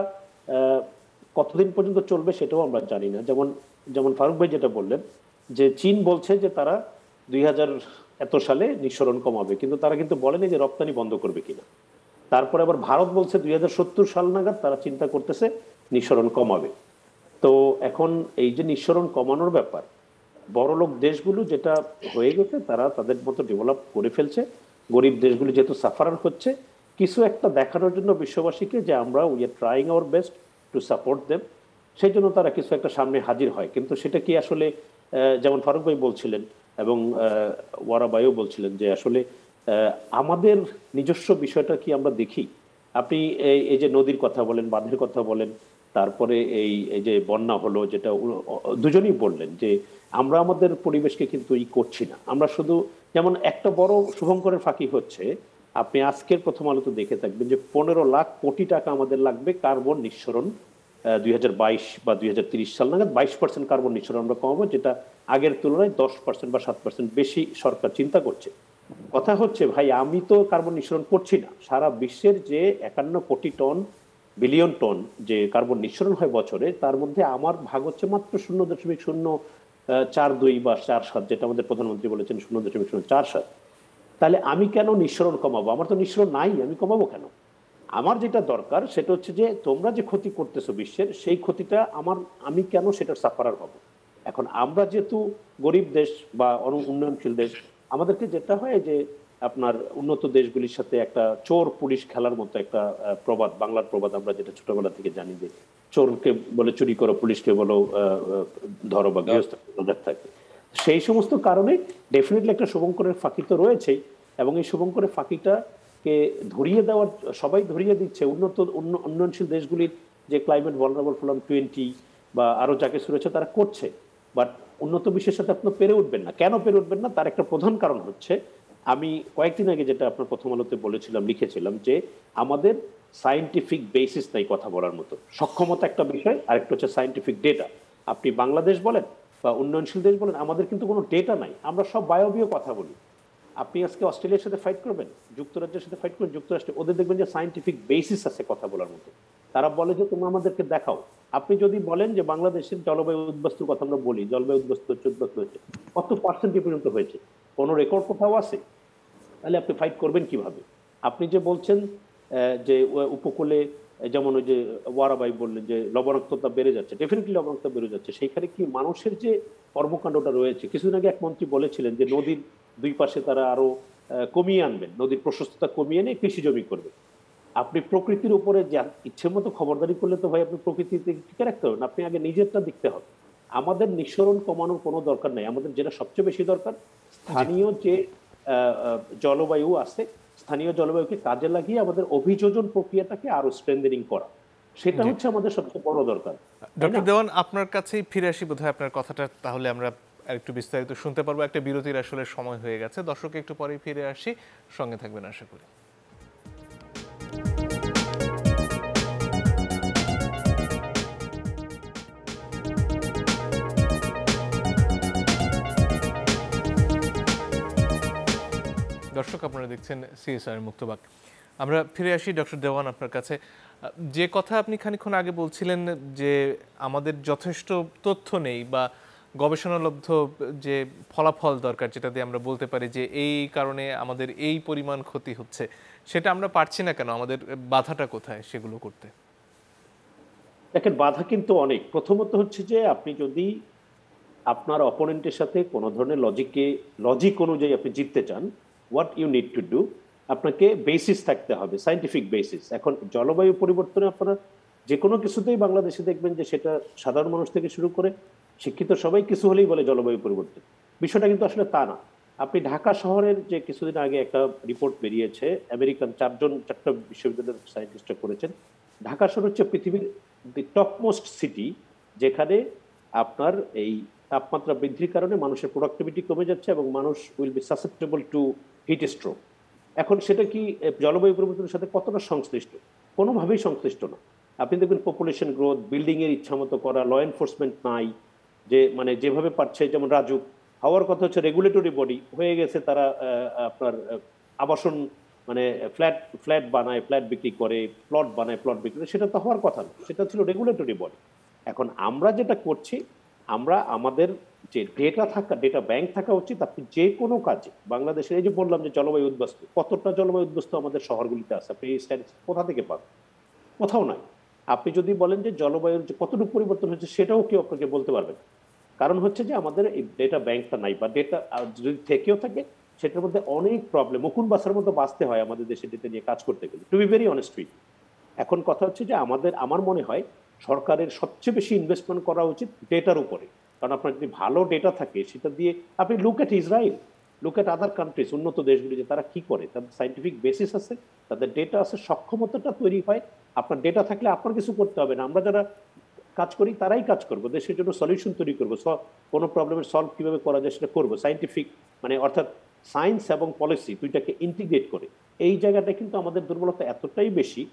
কতদিন পর্যন্ত চলবে সেটাও আমরা জানি না। যেমন ফারুক ভাই যেটা বললেন যে চীন বলছে যে তারা 2000 এত সালে নিঃসরণ কমাবে, কিন্তু তারা কিন্তু বলেনি যে রপ্তানি বন্ধ করবে কিনা। তারপরে আবার ভারত বলছে 2070 সাল নাগাদ তারা চিন্তা করতেছে নিঃসরণ কমাবে। তো এখন এই যে নিঃসরণ কমানোর ব্যাপার, বড়লোক দেশগুলো যেটা হয়ে গেছে তারা তাদের মতো ডেভেলপ করে ফেলছে, গরিব দেশগুলো যেহেতু সাফারার হচ্ছে, কিছু একটা দেখানোর জন্য বিশ্ববাসীকে যে আমরা we are trying our best to support them, সেই জন্য তারা কিছু একটা সামনে হাজির হয়। কিন্তু সেটা কি আসলে, যেমন ফারুক ভাই বলছিলেন এবং ওয়ারা ভাইও বলছিলেন যে আসলে আমাদের নিজস্ব বিষয়টা কি আমরা দেখি। আপনি এই যে নদীর কথা বলেন, বাঁধের কথা বলেন, তারপরে এই যে বন্যা হলো, যেটা দুজনেই বললেন যে আমরা আমাদের পরিবেশকে কিন্তু করছি না। আমরা শুধু, যেমন একটা বড় শুভঙ্করের ফাঁকি হচ্ছে, আপনি আজকের প্রথম আলোতে দেখে থাকবেন যে 15 লাখ কোটি টাকা আমাদের লাগবে কার্বন নিঃসরণ 2022 বা 2030 সাল নাগাদ 22% কার্বন নিঃসরণ আমরা কমাবো, যেটা আগের তুলনায় 10% বা 7% বেশি সরকার চিন্তা করছে। কথা হচ্ছে ভাই, আমি তো কার্বন নিঃসরণ করছি না। সারা বিশ্বের যে 51 কোটি টন, বিলিয়ন টন যে কার্বন নিঃসরণ হয় বছরে, তার মধ্যে আমার ভাগ হচ্ছে মাত্র 0.042 বা 47, যেটা আমাদের প্রধানমন্ত্রী বলেছেন 0.047। তাহলে আমি কেন নিঃসরণ কমাবো? আমার তো নিঃসরণ নাই, আমি কমাবো কেন? আমার যেটা দরকার সেটা হচ্ছে যে তোমরা যে ক্ষতি করতেছো বিশ্বের, সেই ক্ষতিটা আমি কেন সেটার সাফারার হব? এখন আমরা যেহেতু গরিব দেশ বা উন্নয়নশীল দেশ, আমাদেরকে যেটা হয় যে আপনার উন্নত দেশগুলির সাথে একটা চোর পুলিশ খেলার মতো একটা প্রবাদ, বাংলার প্রবাদ আমরা যেটা ছোটবেলা থেকে জানি, যে চোরকে বলে চুরি করো, পুলিশকে বলো ধরো, বা গৃহস্থ নজর থাকে। সেই সমস্ত কারণে ডেফিনেটলি একটা শুভঙ্করের ফাঁকি তো রয়েছেই, এবং এই শুভঙ্করের ফাঁকিটাকে ধরিয়ে দেওয়ার, সবাই ধরিয়ে দিচ্ছে। উন্নয়নশীল দেশগুলির যে ক্লাইমেট ভালনারেবল ফোরাম 20 বা আরো যা কিছু রয়েছে তারা করছে, বাট উন্নত বিশ্বের সাথে আপনার পেরে উঠবেন না। কেন পেরে উঠবেন না? তার একটা প্রধান কারণ হচ্ছে, আমি কয়েকদিন আগে যেটা আপনার প্রথম আলোতে বলেছিলাম, লিখেছিলাম, যে আমাদের সায়েন্টিফিক বেসিস নাই কথা বলার মতো। সক্ষমতা একটা বিষয়, আরেকটা হচ্ছে সায়েন্টিফিক ডেটা। আপনি বাংলাদেশ বলেন বা উন্নয়নশীল দেশ বলেন, আমাদের কিন্তু কোনো ডেটা নাই। আমরা সব বায়বীয় কথা বলি। আপনি আজকে অস্ট্রেলিয়ার সাথে ফাইট করবেন, যুক্তরাজ্যের সাথে ফাইট করবেন, যুক্তরাষ্ট্রে, ওদের দেখবেন যে সায়েন্টিফিক বেসিস আছে কথা বলার মতো। তারা বলে যে তোমরা আমাদেরকে দেখাও। আপনি যদি বলেন যে বাংলাদেশের জলবায়ু উদ্বাস্তুর কথা আমরা বলি, জলবায়ু উদ্বাস্তু 14 হয়েছে, কত পার্সেন্ট পর্যন্ত হয়েছে? কোনো রেকর্ড কোথাও আছে? তাহলে আপনি ফাইট করবেন কিভাবে? আপনি যে বলছেন যে উপকূলে, যেমন ওই যে ওয়ারাবাই বললেন যে লবণাক্ততা বেড়ে যাচ্ছে, ডেফিনেটলি লবণাক্ততা বেড়ে যাচ্ছে। সেইখানে কি মানুষের যে কর্মকাণ্ডটা রয়েছে, কিছুদিন আগে এক মন্ত্রী বলেছিলেন যে নদীর দুই পাশে তারা আরো কমিয়ে আনবেন, নদীর প্রশস্ততা কমিয়ে এনে কৃষি জমি করবে। আপনি প্রকৃতির উপরে যা ইচ্ছে মতো খবরদারি করলে তো ভাই আপনি প্রকৃতিতে টিকে রাখতে হবে না, আপনি আগে নিজেরটা দেখতে হবে। আমাদের নিঃসরণ কমানোর কোনো দরকার নাই। আমাদের যেটা সবচেয়ে বেশি দরকার, স্থানীয় যে জলবায়ু আছে, স্থানীয় জলবায়ুকে কাজে লাগিয়ে আমাদের অভিযোজন প্রক্রিয়াটাকে আরো স্ট্রেংথেনিং করা, সেটা হচ্ছে আমাদের সবচেয়ে বড় দরকার। ডক্টর দেওয়ান, আপনার কাছেই ফিরে আসি বোধহয় আপনার কথাটা, তাহলে আমরা একটু বিস্তারিত শুনতে পারবো। একটা বিরতির আসলে সময় হয়ে গেছে। দর্শক একটু পরেই ফিরে আসি, সঙ্গে থাকবেন আশা করি। দর্শক, আপনারা দেখছেন সিএসআর মুক্তবাক। আমরা ফিরে আসি ডক্টর দেওয়ান আপনার কাছে। যে কথা আপনি খানিকক্ষণ আগে বলছিলেন যে আমাদের যথেষ্ট তথ্য নেই বা গবেষণালব্ধ যে ফলাফল দরকার, যেটা দিয়ে আমরা বলতে পারি যে এই কারণে আমাদের এই পরিমাণ ক্ষতি হচ্ছে, সেটা আমরা পারছি না কেন? আমাদের বাধাটা কোথায় সেগুলো করতে? দেখেন, বাধা কিন্তু অনেক। প্রথমত হচ্ছে যে আপনি যদি আপনার অপোনেন্টের সাথে কোনো ধরনের লজিক অনুযায়ী আপনি জিততে চান, what you need to do, আপনাকে বেসিস থাকতে হবে, সায়েন্টিফিক বেসিস। এখন জলবায়ু পরিবর্তনে আপনারা যে কোনো কিছুতেই বাংলাদেশে দেখবেন যে সেটা সাধারণ মানুষ থেকে শুরু করে শিক্ষিত সবাই কিছু হলেই বলে জলবায়ু পরিবর্তন। বিষয়টা কিন্তু আসলে তা না। আপনি ঢাকা শহরের যে কিছুদিন আগে একটা রিপোর্ট বেরিয়েছে, আমেরিকান চারটা বিশ্ববিদ্যালয়ের সায়েন্টিস্টরা করেছেন, ঢাকা শহর হচ্ছে পৃথিবীর দি টপমোস্ট সিটি, যেখানে আপনার এই তাপমাত্রা বৃদ্ধির কারণে মানুষের প্রোডাক্টিভিটি কমে যাচ্ছে এবং মানুষ will be susceptible to heat stroke. এখন সেটা কি জলবায়ু পরিবর্তনের সাথে কতটা সংশ্লিষ্ট? কোনোভাবেই সংশ্লিষ্ট না। আপনি দেখবেন পপুলেশন গ্রোথ, বিল্ডিং এর ইচ্ছামতো করা, ল এনফোর্সমেন্ট নাই, যে মানে যেভাবে পারছে, যেমন রাজুক হওয়ার কথা হচ্ছে রেগুলেটরি বডি হয়ে গেছে, তারা আপনার আবাসন মানে ফ্ল্যাট বানায়, ফ্ল্যাট বিক্রি করে, প্লট বানায়, প্লট বিক্রি করে, সেটা তো হওয়ার কথা না, সেটা ছিল রেগুলেটরি বডি। এখন আমরা যেটা করছি, আমরা আমাদের যে ডেটা ব্যাংক থাকা উচিত। আপনি যে কোনো কাজে বাংলাদেশের, এই যে বললাম যে জলবায়ু উদ্বাস্তু, কতটা জলবায়ু উদ্বাস্তু আমাদের শহরগুলিতে আছে, আপনি এই স্ট্যাটিস্টিক্স কোথা থেকে পাবেন? কোথাও নাই। আপনি যদি বলেন যে জলবায়ুর যে কতটুকু পরিবর্তন হচ্ছে, সেটাও কেউ আপনাকে বলতে পারবে না। কারণ হচ্ছে যে আমাদের এই ডেটা ব্যাংকটা নাই, বা ডেটা যদি থেকেও থাকে সেটার মধ্যে অনেক প্রবলেম, মুকুন বাসার মতো বাঁচতে হয় আমাদের দেশে ডেটা নিয়ে কাজ করতে গেলে, to be very honest with. এখন কথা হচ্ছে যে আমার মনে হয় সরকারের সবচেয়ে বেশি ইনভেস্টমেন্ট করা উচিত ডেটার উপরে। কারণ আপনার যদি ভালো ডেটা থাকে, সেটা দিয়ে আপনি look at Israel, look at other countries, উন্নত দেশগুলি, যে তারা কি করে, তাদের সাইন্টিফিক বেসিস আছে, তাদের ডেটা আছে, সক্ষমতাটা তৈরি হয়। আপনার ডেটা থাকলে আপনার কিছু করতে হবে না। আমরা যারা কাজ করি তারাই কাজ করবো, দেশের জন্য সলিউশন তৈরি করবো, কোনো প্রবলেমের সলভ কিভাবে করা যায় সেটা করবো, সাইন্টিফিক মানে অর্থাৎ সায়েন্স এবং পলিসি দুইটাকে ইন্টিগ্রেট করে। এই জায়গাটা কিন্তু আমাদের দুর্বলতা এতটাই বেশি,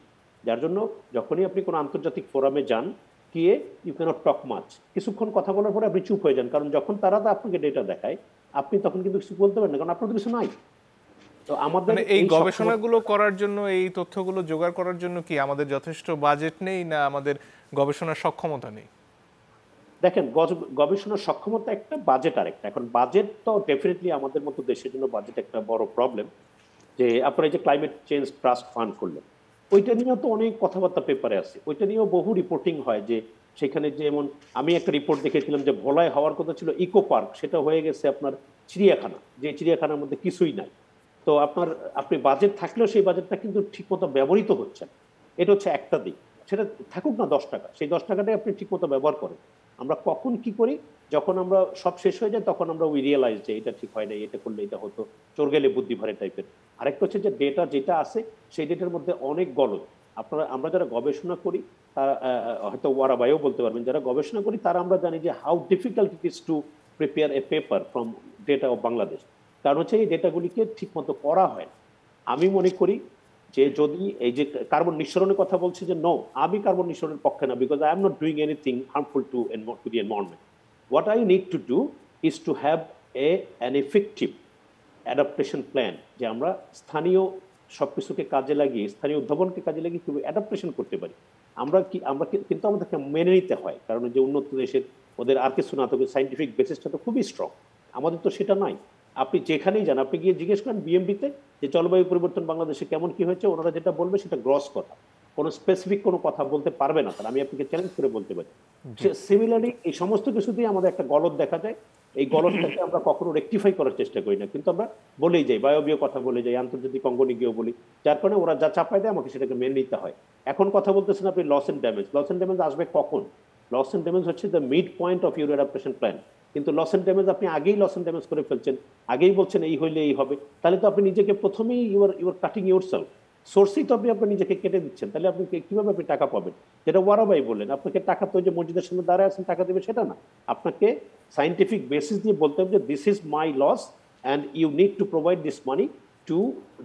যার জন্য যখনই আপনি কোনো আন্তর্জাতিক ফোরামে যান, গিয়ে ইউ ক্যানট টক মাচ, কিছুক্ষণ কথা বলার পরে আপনি চুপ হয়ে যান, কারণ যখন তারা আপনাকে ডেটা দেখায় আপনি তখন কিন্তু কিছু বলতে পারেন না, কারণ আপনার তো কিছু নাই। তো আমাদের মানে এই গবেষণাগুলো করার জন্য, এই তথ্যগুলো জোগাড় করার জন্য কি আমাদের যথেষ্ট বাজেট নেই, না আমাদের গবেষণার সক্ষমতা নেই? দেখেন, গবেষণার সক্ষমতা একটা, বাজেট আরেকটা। এখন বাজেট তো ডেফিনেটলি আমাদের মতো দেশের জন্য বাজেট একটা বড় প্রবলেম। যে আপনারা এই যে ক্লাইমেট চেঞ্জ ট্রাস্ট ফান্ড করলেন, ওইটা নিয়েও তো অনেক কথাবার্তা পেপারে আছে, ওইটা নিয়েও বহু রিপোর্টিং হয়। যে সেখানে যেমন আমি একটা রিপোর্ট দেখেছিলাম যে ভোলায় হওয়ার কথা ছিল ইকো পার্ক, সেটা হয়ে গেছে আপনার চিড়িয়াখানা, যে চিড়িয়াখানার মধ্যে কিছুই নাই। তো আপনি বাজেট থাকলেও সেই বাজেটটা কিন্তু ঠিকমতো ব্যবহৃত হচ্ছে না। এটা হচ্ছে একটা দিক। সেটা থাকুক না 10 টাকা, সেই 10 টাকাটাই আপনি ঠিকমতো ব্যবহার করেন। আমরা কখন কি করি, যখন আমরা সব শেষ হয়ে যায় তখন আমরা উই রিয়েলাইজ যে এটা ঠিক হয় না, এটা করলে এটা হতো, চোর গেলে বুদ্ধি ভরে টাইপের। আরেকটা হচ্ছে যে ডেটা যেটা আছে সেই ডেটার মধ্যে অনেক গলদ। আমরা যারা গবেষণা করি তারা হয়তো ওয়ারা ভাইও বলতে পারবেন, যারা গবেষণা করি তারা আমরা জানি যে how difficult it is to prepare a paper from data of Bangladesh. কারণ হচ্ছে এই ডেটাগুলিকে ঠিকমতো করা হয় না। আমি মনে করি যে যদি এই যে কার্বন নিঃসরণের কথা বলছে যে নো, আমি কার্বন নিঃসরণের পক্ষে না, because I am not doing anything harmful to the environment. What I need to do is to have an effective adaptation plan, যে আমরা স্থানীয় সবকিছুকে কাজে লাগিয়ে, স্থানীয় উদ্ভাবনকে কাজে লাগিয়ে কিভাবে অ্যাডাপ্টেশন করতে পারি। কিন্তু আমাদেরকে মেনে নিতে হয়, কারণ যে উন্নত দেশের ওদের আর কিছু না, তবে সাইন্টিফিক বেসিসটা তো খুবই স্ট্রং, আমাদের তো সেটা নাই। আপনি যেখানেই যান, আপনি গিয়ে জিজ্ঞেস করেন বিএমবিতে যে জলবায়ু পরিবর্তন বাংলাদেশে কেমন কি হয়েছে, ওনারা যেটা বলবে সেটা গ্রস কথা, কোনো স্পেসিফিক কোনো কথা বলতে পারবে না তারা। আমি আপনাকে চ্যালেঞ্জ করে বলতে পারি। সিমিলারলি এই সমস্ত কিছু দিয়ে আমাদের একটা গলদ দেখা যায়, এই গলদটাকে আমরা কখনো রেকটিফাই করার চেষ্টা করি না, কিন্তু আমরা বলেই যাই, বায়বীয় কথা বলে যাই, আন্তর্জাতিক অঙ্গনে গিয়েও বলি, যার কারণে ওরা যা চাপায় দেয় আমাকে সেটাকে মেনে নিতে হয়। এখন কথা বলতেছেন আপনি loss and damage. Loss and damage আসবে কখন? লস এন্ড ড্যামেজ হচ্ছে the mid point of your adaptation plan. কিন্তু লস এন্ড ড্যামেজ আপনি আগেই লস এন্ড ড্যামেজ করে ফেলছেন, আগেই বলছেন এই হইলে এই হবে, তাহলে তো আপনি নিজেকে প্রথমেই ইউর কাটিং ইউর সেলফ, সোর্সেই তো আপনি আপনার নিজেকে কেটে দিচ্ছেন। তাহলে আপনি কিভাবে আপনি টাকা পাবেন? যেটা ওয়ারাবাই বললেন, আপনাকে টাকা তো যে মসজিদের সামনে দাঁড়ায় আছেন টাকা দেবে সেটা না, আপনাকে সাইন্টিফিক বেসিস দিয়ে বলতে হবে যে this is my loss and you need to provide this money to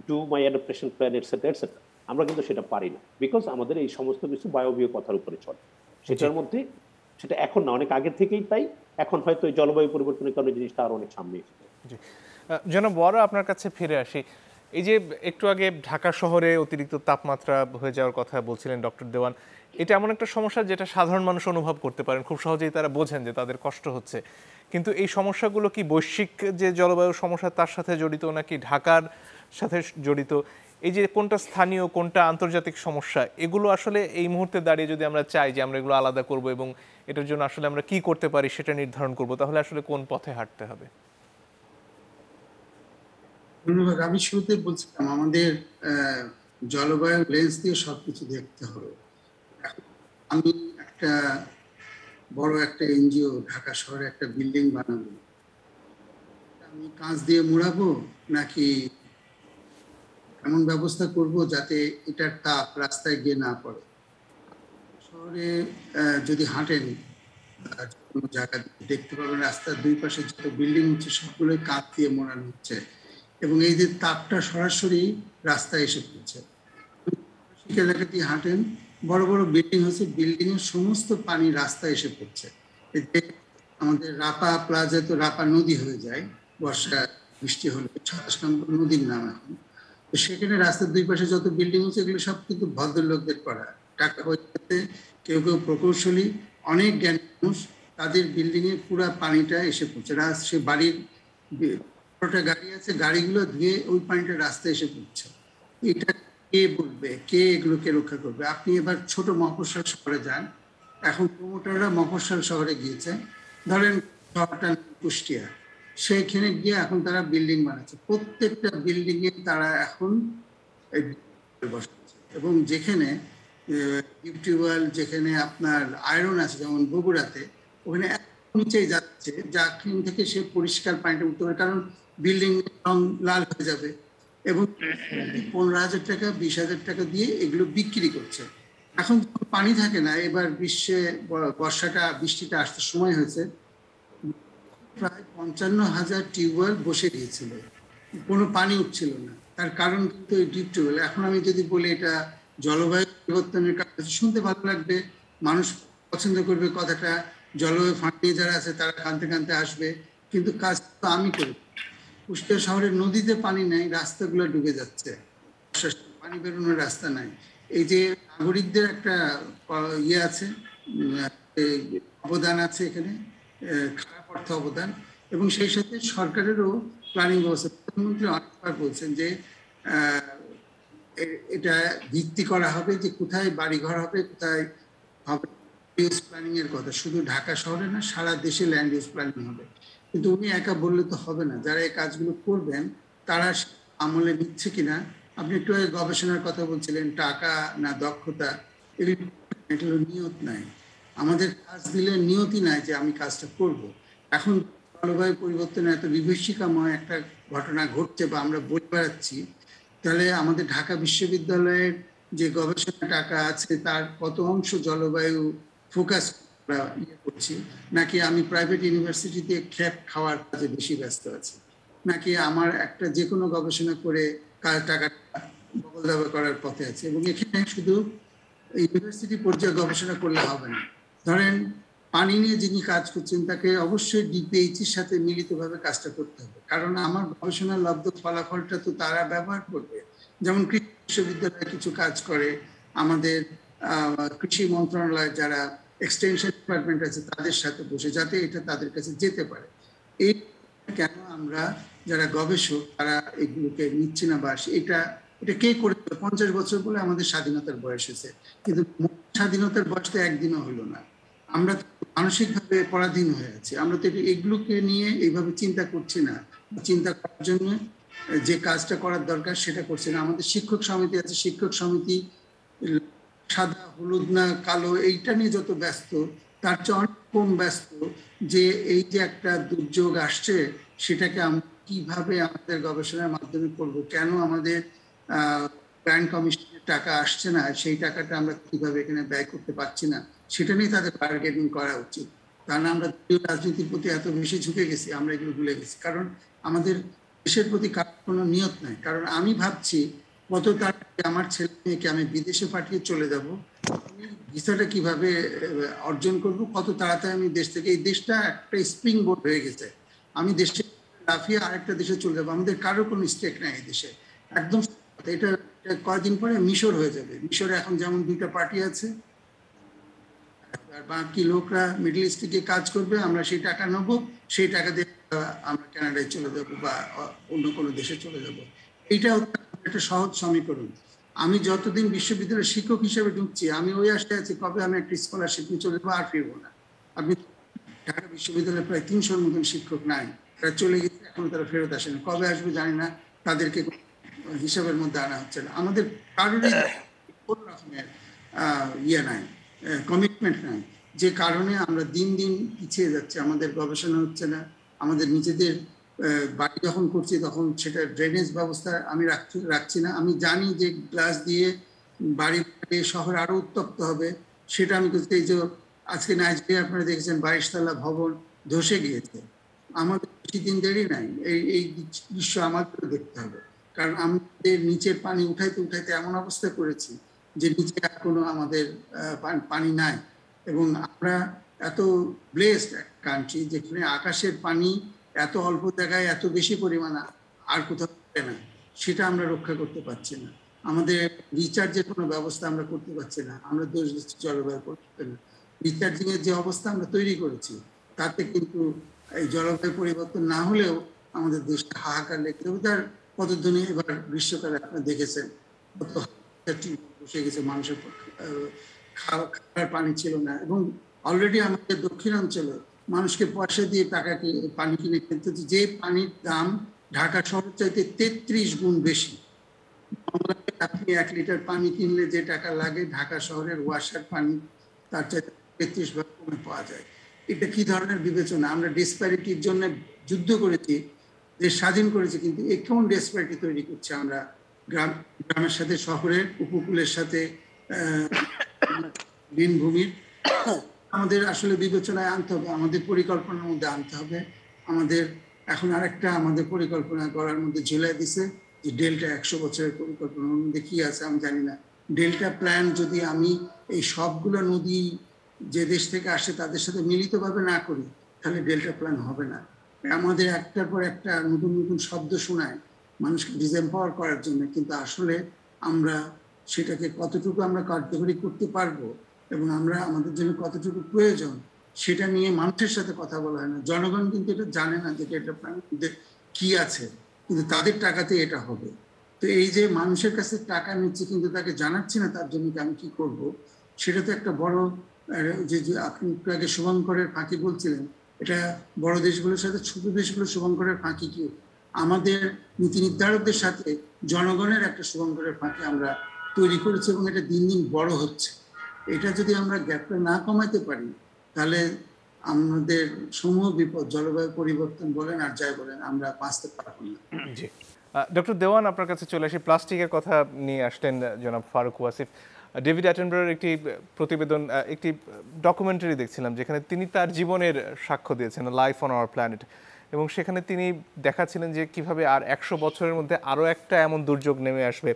do my adaptation plan et cetera et cetera. আমরা কিন্তু সেটা পারি না, বিকজ আমাদের এই সমস্ত কিছু বায়বীয় কথার উপরে চলে। সেটার মধ্যে সেটা এখন না, অনেক আগে থেকেই তাই। এখন হয়তো এই জলবায়ু পরিবর্তনের কারণে জিনিসটা আরো অনেক সামনে এসেছে। জনাব ওয়ারা, আপনার কাছে ফিরে আসি। এই যে একটু আগে ঢাকা শহরে অতিরিক্ত তাপমাত্রা হয়ে যাওয়ার কথা বলছিলেন ডক্টর দেওয়ান, এটা এমন একটা সমস্যা যেটা সাধারণ মানুষ অনুভব করতে পারেন, খুব সহজেই তারা বোঝেন যে তাদের কষ্ট হচ্ছে। কিন্তু এই সমস্যাগুলো কি বৈশ্বিক যে জলবায়ু সমস্যা তার সাথে জড়িত, নাকি ঢাকার সাথে জড়িত? এই যে কোনটা স্থানীয় কোনটা আন্তর্জাতিক সমস্যা, এগুলো আসলে এই মুহূর্তে দাঁড়িয়ে যদি আমরা চাই যে আমরা এগুলো আলাদা করব এবং এটার জন্য আসলে আমরা কি করতে পারি সেটা নির্ধারণ করব, তাহলে আসলে কোন পথে হাঁটতে হবে? ধন্যবাদ। আমি শুরুতে বলছিলাম আমাদের জলবায়ু লেন্স দিয়ে সবকিছু দেখতে হবে। আমি বড় একটা এনজিও ঢাকা শহরে একটা বিল্ডিং বানাবো, আমি কাঁচ দিয়ে মুড়াবো নাকি এমন ব্যবস্থা করব যাতে এটার তাপ রাস্তায় গিয়ে না পড়ে? শহরে যদি হাঁটেন কোনো জায়গা দেখতে পাবেন রাস্তার দুই পাশে যত বিল্ডিং হচ্ছে সবগুলোই কাঁচ দিয়ে মোড়ানো হচ্ছে, এবং এই যে তাপটা সরাসরি রাস্তায় এসে পড়ছে। এলাকা দিয়ে হাঁটেন, বড় বড় বিল্ডিং হচ্ছে, বিল্ডিং এর সমস্ত পানি রাস্তায় এসে পড়ছে। আমাদের রাপা প্লাজা তো রাপা নদী হয়ে যায় বর্ষা বৃষ্টি হলে, ২৬ নম্বর নদীর নাম এখন। তো সেখানে রাস্তার দুই পাশে যত বিল্ডিং হচ্ছে এগুলো সব কিন্তু ভদ্রলোকদের করা, টাকা পয়সাতে কেউ কেউ প্রকৌশলী, অনেক জ্ঞানী মানুষ, তাদের বিল্ডিং এ পুরা পানিটা এসে পড়ছে। সে বাড়ির গাড়ি আছে, গাড়িগুলো ধুয়ে ওই পানিটা রাস্তায় এসে পড়ছে। এটা কে বলবে, কে এগুলোকে রক্ষা করবে? আপনি এবার ছোট মফস্বল শহরে যান, এখন প্রমোটাররা মফস্বল শহরে গিয়েছে, ধরেন শহরটা কুষ্টিয়া, সেইখানে গিয়ে এখন তারা বিল্ডিং বানাচ্ছে, প্রত্যেকটা বিল্ডিং এ তারা এখন বসাচ্ছে, এবং যেখানে টিউবওয়েল, যেখানে আপনার আয়রন আছে যেমন বগুড়াতে, ওখানে নিচেই যাচ্ছে, যাখান থেকে সে পরিষ্কার পানিটা উঠতে পারে, কারণ বিল্ডিং রং লাল হয়ে যাবে, এবং ১৫,০০০ টাকা ২০,০০০ টাকা দিয়ে এগুলো বিক্রি করছে। এখন পানি থাকে না, এবার বৃষ্টিটা আসতে সময় হয়েছে, প্রায় ৫৫,০০০ টিউবওয়েল বসে গিয়েছিল, কোনো পানি উঠছিল না। তার কারণ কিন্তু এই ডিপ টিউবওয়েল। এখন আমি যদি বলি এটা জলবায়ু পরিবর্তনের কারণে, শুনতে ভালো লাগবে, মানুষ পছন্দ করবে কথাটা, জলবায়ু ফান্ড নিয়ে যারা আছে তারা কানতে কানতে আসবে, কিন্তু কাজ তো আমি করি। কুষ্টিয়া শহরের নদীতে পানি নেই, রাস্তাগুলো ডুবে যাচ্ছে, পানি বেরোনোর রাস্তা নাই। এই যে নাগরিকদের একটা ইয়ে আছে, অবদান আছে এখানে, খারাপ অর্থ অবদান, এবং সেই সাথে সরকারেরও প্ল্যানিং ব্যবস্থা। প্রধানমন্ত্রী অনেকবার বলছেন যে এটা ভিত্তি করা হবে যে কোথায় বাড়িঘর হবে, কোথায় হবে, ইউজ প্ল্যানিং এর কথা। শুধু ঢাকা শহরে না, সারা দেশে ল্যান্ড ইউজ প্ল্যানিং হবে। কিন্তু উনি একা বললে তো হবে না, যারা এই কাজগুলো করবেন তারা আমলে নিচ্ছে কিনা। আপনি একটু গবেষণার কথা বলছিলেন, টাকা না দক্ষতা, এগুলো নিয়ত নাই। আমাদের কাজ দিলে নিয়তি নাই যে আমি কাজটা করব। এখন জলবায়ু পরিবর্তনে এত বিভীষিকাময় একটা ঘটনা ঘটছে বা আমরা বলে বেড়াচ্ছি, তাহলে আমাদের ঢাকা বিশ্ববিদ্যালয়ের যে গবেষণা টাকা আছে তার কত অংশ জলবায়ু ফোকাস ইয়ে করছি, নাকি আমি প্রাইভেট ইউনিভার্সিটিতে খ্যাপ খাওয়ার কাজে বেশি ব্যস্ত আছি, নাকি আমার একটা যে কোনো গবেষণা করে টাকাটা বগল দাবা করার পথে আছে। এবং এখানে শুধু ইউনিভার্সিটি পর্যায়ে গবেষণা করলে হবে না। ধরেন পানি নিয়ে যিনি কাজ করছেন তাকে অবশ্যই ডিপিএইচির সাথে মিলিতভাবে কাজটা করতে হবে, কারণ আমার গবেষণার লব্ধ ফলাফলটা তো তারা ব্যবহার করবে। যেমন কৃষি বিশ্ববিদ্যালয়ে কিছু কাজ করে, আমাদের কৃষি মন্ত্রণালয় যারা এক্সটেনশন ডিপার্টমেন্ট আছে তাদের সাথে বসে, যাতে এটা তাদের কাছে যেতে পারে। এই কেন আমরা যারা গবেষক তারা এগুলোকে নিচ্ছি না, বা এটা কে করে? 50 বছর বলে আমাদের স্বাধীনতার বয়স হয়েছে, কিন্তু স্বাধীনতার বয়স তো একদিনও হলো না। আমরা মানসিকভাবে পরাধীন হয়ে আছি। আমরা তো এগুলোকে নিয়ে এইভাবে চিন্তা করছি না, চিন্তা করার জন্য যে কাজটা করার দরকার সেটা করছে না। আমাদের শিক্ষক সমিতি আছে, শিক্ষক সমিতি সাদা হলুদ না কালো এইটা নিয়ে যত ব্যস্ত, তার চেয়ে অনেক কম ব্যস্ত যে এই যে একটা দুর্যোগ আসছে সেটাকে আমরা কিভাবে আমাদের গবেষণার মাধ্যমে করবো, কেন আমাদের গ্র্যান্ড কমিশনের টাকা আসছে না, সেই টাকাটা আমরা কিভাবে এখানে ব্যয় করতে পারছি না, সেটা নিয়ে তাদের বার্গেনিং করা উচিত। কারণ আমরা রাজনীতির প্রতি এত বেশি ঝুঁকে গেছি, আমরা এগুলো ভুলে গেছি। কারণ আমাদের দেশের প্রতি কোনো নিয়ত নাই। কারণ আমি ভাবছি কত তাড়াতাড়ি আমার ছেলে মেয়েকে আমি বিদেশে পাঠিয়ে চলে যাব, ভিসাটা কিভাবে অর্জন করব, কত তাড়াতাড়ি আমি দেশ থেকে, এই দেশটা একটা স্প্রিং বোর্ড হয়ে গেছে, আমি দেশে লাফিয়ে আরেকটা দেশে চলে যাবো। আমাদের কারোর কোনো স্টেক নাই এই দেশে, একদম। এটা কয়েকদিন পরে মিশর হয়ে যাবে। মিশরে এখন যেমন 2টা পার্টি আছে, আর বাকি লোকরা মিডল ইস্টে গিয়ে কাজ করবে, আমরা সেই টাকা নেবো, সেই টাকা দিয়ে আমরা কানাডায় চলে যাব বা অন্য কোনো দেশে চলে যাব। এইটা একটা সহজ সমীকরণ। আমি যতদিন বিশ্ববিদ্যালয়ের শিক্ষক হিসেবে ঢুকছি, আমি ওই আশায় আছি কবে আমি একটা স্কলারশিপ নিয়ে চলে যাবো, আর ফিরবো না। আপনি ঢাকা বিশ্ববিদ্যালয়ে প্রায় 300-র মতন শিক্ষক নাই, তারা চলে গেছে, এখনো তারা ফেরত আসেনি। কবে আসবে জানি না, তাদেরকে হিসাবের মধ্যে আনা হচ্ছে না। আমাদের কারোরই কোনো রকমের ইয়ে নাই, কমিটমেন্ট নাই, যে কারণে আমরা দিন দিন পিছিয়ে যাচ্ছি। আমাদের গবেষণা হচ্ছে না, আমাদের নিজেদের বাড়ি যখন করছি তখন সেটা ড্রেনেজ ব্যবস্থা আমি রাখছি না। আমি জানি যে গ্লাস দিয়ে বাড়ি শহর আরো উত্তপ্ত হবে, সেটা আমি করছি। এই যে আজকে নাইজেরিয়া আপনারা দেখেছেন 22 তলা ভবন ধসে গিয়েছে, আমাদের বেশি দিন দেরি নাই, এই দৃশ্য আমাদেরও দেখতে হবে। কারণ আমাদের নিচের পানি উঠাইতে উঠাইতে এমন অবস্থা করেছি যে নিচে আর কোনো আমাদের পানি নাই। এবং আমরা এত ব্লেসড কান্ট্রি যেখানে আকাশের পানি এত অল্প জায়গায় এত বেশি পরিমাণ আর কোথাও না, সেটা আমরা রক্ষা করতে পারছি না। আমাদের রিচার্জের কোনো ব্যবস্থা আমরা করতে পারছি না। আমরা দোষ দিচ্ছি জলবায়ু পরিবর্তন। রিচার্জিং এর যে অবস্থা আমরা তৈরি করেছি, তাতে কিন্তু এই জলবায়ু পরিবর্তন না হলেও আমাদের দেশটা হাহাকার লেগে তার পদধ্বনি। এবার গ্রীষ্মকালে আপনারা দেখেছেন বসে গেছে, মানুষের খাওয়ার পানি ছিল না। এবং অলরেডি আমাদের দক্ষিণাঞ্চলে মানুষকে পয়সা দিয়ে পানি কিনে খেতে হচ্ছে, যে পানির দাম ঢাকা শহর চাইতে 33 গুণ বেশি। আপনি 1 লিটার পানি কিনলে যে টাকা লাগে, ঢাকা শহরের ওয়াসার পানি তার চাইতে 33 ভাগ কমে পাওয়া যায়। এটা কি ধরনের বিবেচনা? আমরা ডিসপ্যারিটির জন্য যুদ্ধ করেছি, দেশ স্বাধীন করেছি, কিন্তু কোন ডিসপ্যারিটি তৈরি করছে আমরা? গ্রামের সাথে শহরের, উপকূলের সাথে বনভূমির। আমাদের আসলে বিবেচনায় আনতে হবে, আমাদের পরিকল্পনার মধ্যে আনতে হবে। আমাদের এখন আরেকটা আমাদের পরিকল্পনা করার মধ্যে ঝুলাই দিছে যে ডেল্টা 100 বছরের পরিকল্পনার মধ্যে কি আছে আমি জানি না। ডেল্টা প্ল্যান যদি আমি এই সবগুলো নদী যে দেশ থেকে আসে তাদের সাথে মিলিতভাবে না করি, তাহলে ডেল্টা প্ল্যান হবে না। আমাদের একটার পর একটা নতুন নতুন শব্দ শোনায় মানুষকে ডিসএম্পাওয়ার করার জন্য, কিন্তু আসলে আমরা সেটাকে কতটুকু আমরা কার্যকরী করতে পারবো এবং আমরা আমাদের জন্য কতটুকু প্রয়োজন সেটা নিয়ে মানুষের সাথে কথা বলা হয় না। জনগণ কিন্তু এটা জানে না যে ডেল্টা প্ল্যান কি আছে, কিন্তু তাদের টাকাতে এটা হবে। তো এই যে মানুষের কাছে টাকা নিচ্ছে কিন্তু তাকে জানাচ্ছি না তার জন্য আমি কি করব, সেটা তো একটা বড় যে আপনি একটু আগে শুভঙ্করের ফাঁকি বলছিলেন, এটা বড় দেশগুলোর সাথে ছোট দেশগুলোর শুভঙ্করের ফাঁকি কি? আমাদের নীতি নির্ধারকদের সাথে জনগণের একটা শুভঙ্করের ফাঁকি আমরা তৈরি করেছি এবং এটা দিন দিন বড় হচ্ছে। এটা যদি আমরা গ্যাপটা না কমাতে পারি তাহলে আমাদের সমূহ বিপদ, জলবায়ু পরিবর্তন বলেন আর যাই বলেন, আমরা বাঁচতে পারবো না। জি, ডক্টর দেওয়ান আপনার কাছে চলে আসি। প্লাস্টিকের কথা নিয়ে আসলেন জনাব ফারুক ওয়াসিফ। ডেভিড অ্যাটনবারোর একটি প্রতিবেদন, একটি ডকুমেন্টারি দেখছিলাম যেখানে তিনি তার জীবনের সাক্ষ্য দিয়েছেন, লাইফ অন আওয়ার প্ল্যানেট, এবং সেখানে তিনি দেখাচ্ছিলেন যে কিভাবে আর 100 বছরের মধ্যে আরও একটা এমন দুর্যোগ নেমে আসবে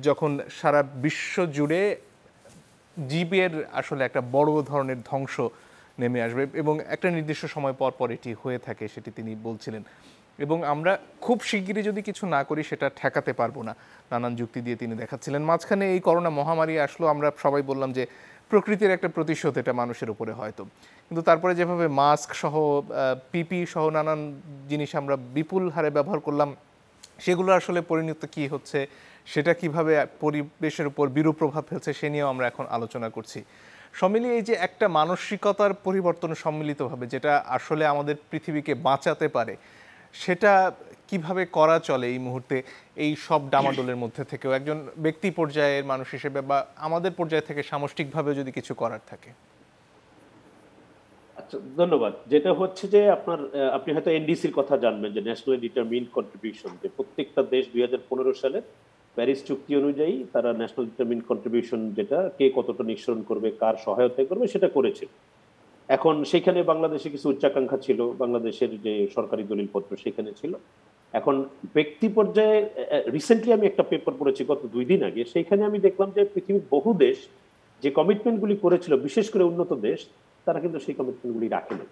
যখন সারা বিশ্ব জুড়ে জীবের আসলে একটা বড় ধরনের ধ্বংস নেমে আসবে এবং একটা নির্দিষ্ট সময় পর পর এটি হয়ে থাকে, সেটি তিনি বলছিলেন। এবং আমরা খুব শিগগিরই যদি কিছু না করি সেটা ঠেকাতে পারবো না, নানান যুক্তি দিয়ে তিনি দেখাচ্ছিলেন। মাঝখানে এই করোনা মহামারী আসলো, আমরা সবাই বললাম যে প্রকৃতির একটা প্রতিশোধ এটা মানুষের উপরে হয়তো, কিন্তু তারপরে যেভাবে মাস্ক সহ পিপি সহ নানান জিনিস আমরা বিপুল হারে ব্যবহার করলাম, সেগুলো আসলে পরিণত কি হচ্ছে, সেটা কিভাবে পরিবেশের উপর বিরূপ প্রভাব ফেলছে, সে নিয়েও আমরা এখন আলোচনা করছি। সমিলিয়ে এই যে একটা মানসিকতার পরিবর্তন সম্মিলিতভাবে যেটা আসলে আমাদের পৃথিবীকে বাঁচাতে পারে, সেটা কিভাবে করা চলে এই মুহূর্তে এই সব ডামাডোলের মধ্যে থেকেও, একজন ব্যক্তি পর্যায়ের মানুষ হিসেবে বা আমাদের পর্যায় থেকে সামষ্টিকভাবে যদি কিছু করার থাকে? আচ্ছা, ধন্যবাদ। যেটা হচ্ছে যে আপনি হয়তো এনডিসির কথা জানবেন, যে ন্যাশনালি ডিটারমিন্ড কন্ট্রিবিউশন, যে প্রত্যেকটা দেশ 2015 সালে প্যারিস চুক্তি অনুযায়ী তারা ন্যাশনাল ডিটারমিন্ড কন্ট্রিবিউশন, যেটা কে কতটা নিঃসরণ করবে, কার সহায়তা করবে, সেটা করেছিল। এখন সেখানে বাংলাদেশে কিছু উচ্চাকাঙ্ক্ষা ছিল, বাংলাদেশের যে সরকারি দলিলপত্র সেখানে ছিল। এখন ব্যক্তি পর্যায়ে রিসেন্টলি আমি একটা পেপার পড়েছি গত 2 দিন আগে, সেইখানে আমি দেখলাম যে পৃথিবীর বহু দেশ যে কমিটমেন্টগুলি করেছিল, বিশেষ করে উন্নত দেশ, তারা কিন্তু সেই কমিটমেন্টগুলি রাখেনি।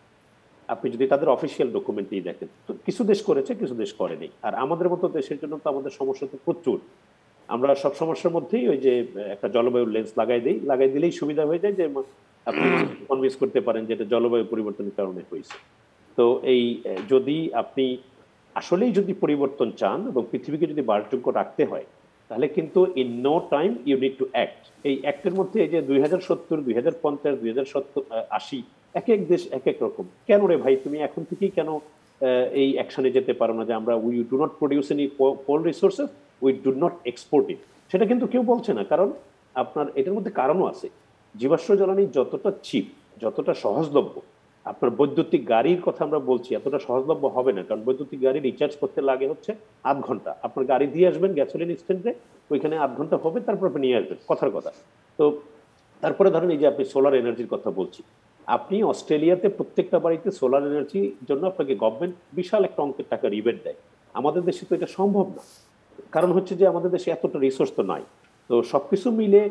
আপনি যদি তাদের অফিসিয়াল ডকুমেন্টই দেখেন, তো কিছু দেশ করেছে, কিছু দেশ করেনি। আর আমাদের মতো দেশের জন্য তো আমাদের সমস্যা তো প্রচুর। আমরা সব সমস্যার মধ্যেই ওই যে একটা জলবায়ু লেন্স লাগাই দিলেই সুবিধা হয়ে যায়, যে আপনি কনভিন্স করতে পারেন যে এটা জলবায়ু পরিবর্তনের কারণে হয়েছে। তো এই যদি আপনি আসলেই যদি পরিবর্তন চান এবং পৃথিবীকে যদি বাসযোগ্য রাখতে হয়, তাহলে কিন্তু in no time you need to act. এই অ্যাক্টের মধ্যে এই যে 2070, 2050, 2080, এক এক দেশ এক এক রকম। কেন রে ভাই, তুমি এখন থেকেই কেন এই অ্যাকশনে যেতে পারো না যে আমরা we do not produce any coal resources, we do not export it? সেটা কিন্তু কেউ বলছে না, কারণ আপনার এটার মধ্যে কারণও আছে। জীবাশ্ম জ্বালানি যতটা চিপ, যতটা সহজলভ্য, আপনার বৈদ্যুতিক গাড়ির কথা আমরা বলছি, এতটা সহজলভ্য হবে না, কারণ বৈদ্যুতিক গাড়ি রিচার্জ করতে লাগে হচ্ছে 8 ঘন্টা। আপনার গাড়ি দিয়ে আসবেন গ্যাসোলিন স্ট্যান্ডে, ওইখানে 8 ঘন্টা হবে, তারপর আপনি নিয়ে আসবেন, কথার কথা। তো তারপরে ধরেন এই যে আপনি সোলার এনার্জির কথা বলছি, আপনি অস্ট্রেলিয়াতে প্রত্যেকটা বাড়িতে সোলার এনার্জির জন্য আপনাকে গভর্নমেন্ট বিশাল একটা অঙ্কের টাকা রিবেট দেয়। আমাদের দেশে তো এটা সম্ভব না, কারণ হচ্ছে যে আমাদের দেশে এতটা রিসোর্স তো নাই। তো সবকিছু মিলে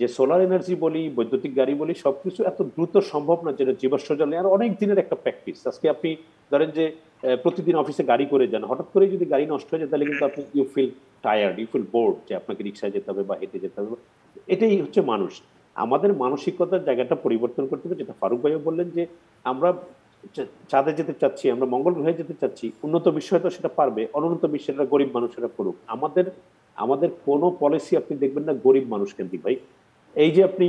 যে সোলার এনার্জি বলি, বৈদ্যুতিক গাড়ি বলি, সবকিছু এত দ্রুত সম্ভব না, যেটা জীবাশ্ম জ্বালানি আর অনেক দিনের একটা প্র্যাকটিস। আজকে আপনি ধরেন যে প্রতিদিন অফিসে গাড়ি করে যান, হঠাৎ করে যদি গাড়ি নষ্ট হয়ে যায়, তাহলে কিন্তু আপনি you feel tired, you feel bored, যে আপনাকে রিক্সায় যেতে হবে বা হেঁটে যেতে হবে। এটাই হচ্ছে মানুষ। আমাদের মানসিকতার জায়গাটা পরিবর্তন করতে হবে, যেটা ফারুক ভাইও বললেন, যে আমরা চাঁদে যেতে চাচ্ছি, আমরা মঙ্গল গ্রহে যেতে চাচ্ছি। উন্নত বিশ্ব হয়তো সেটা পারবে, অনুন্নত বিশ্বের গরিব মানুষেরা করুক। আমাদের কোনো পলিসি আপনি দেখবেন না গরিব মানুষ কেন্দ্রিক ভাই। এই যে আপনি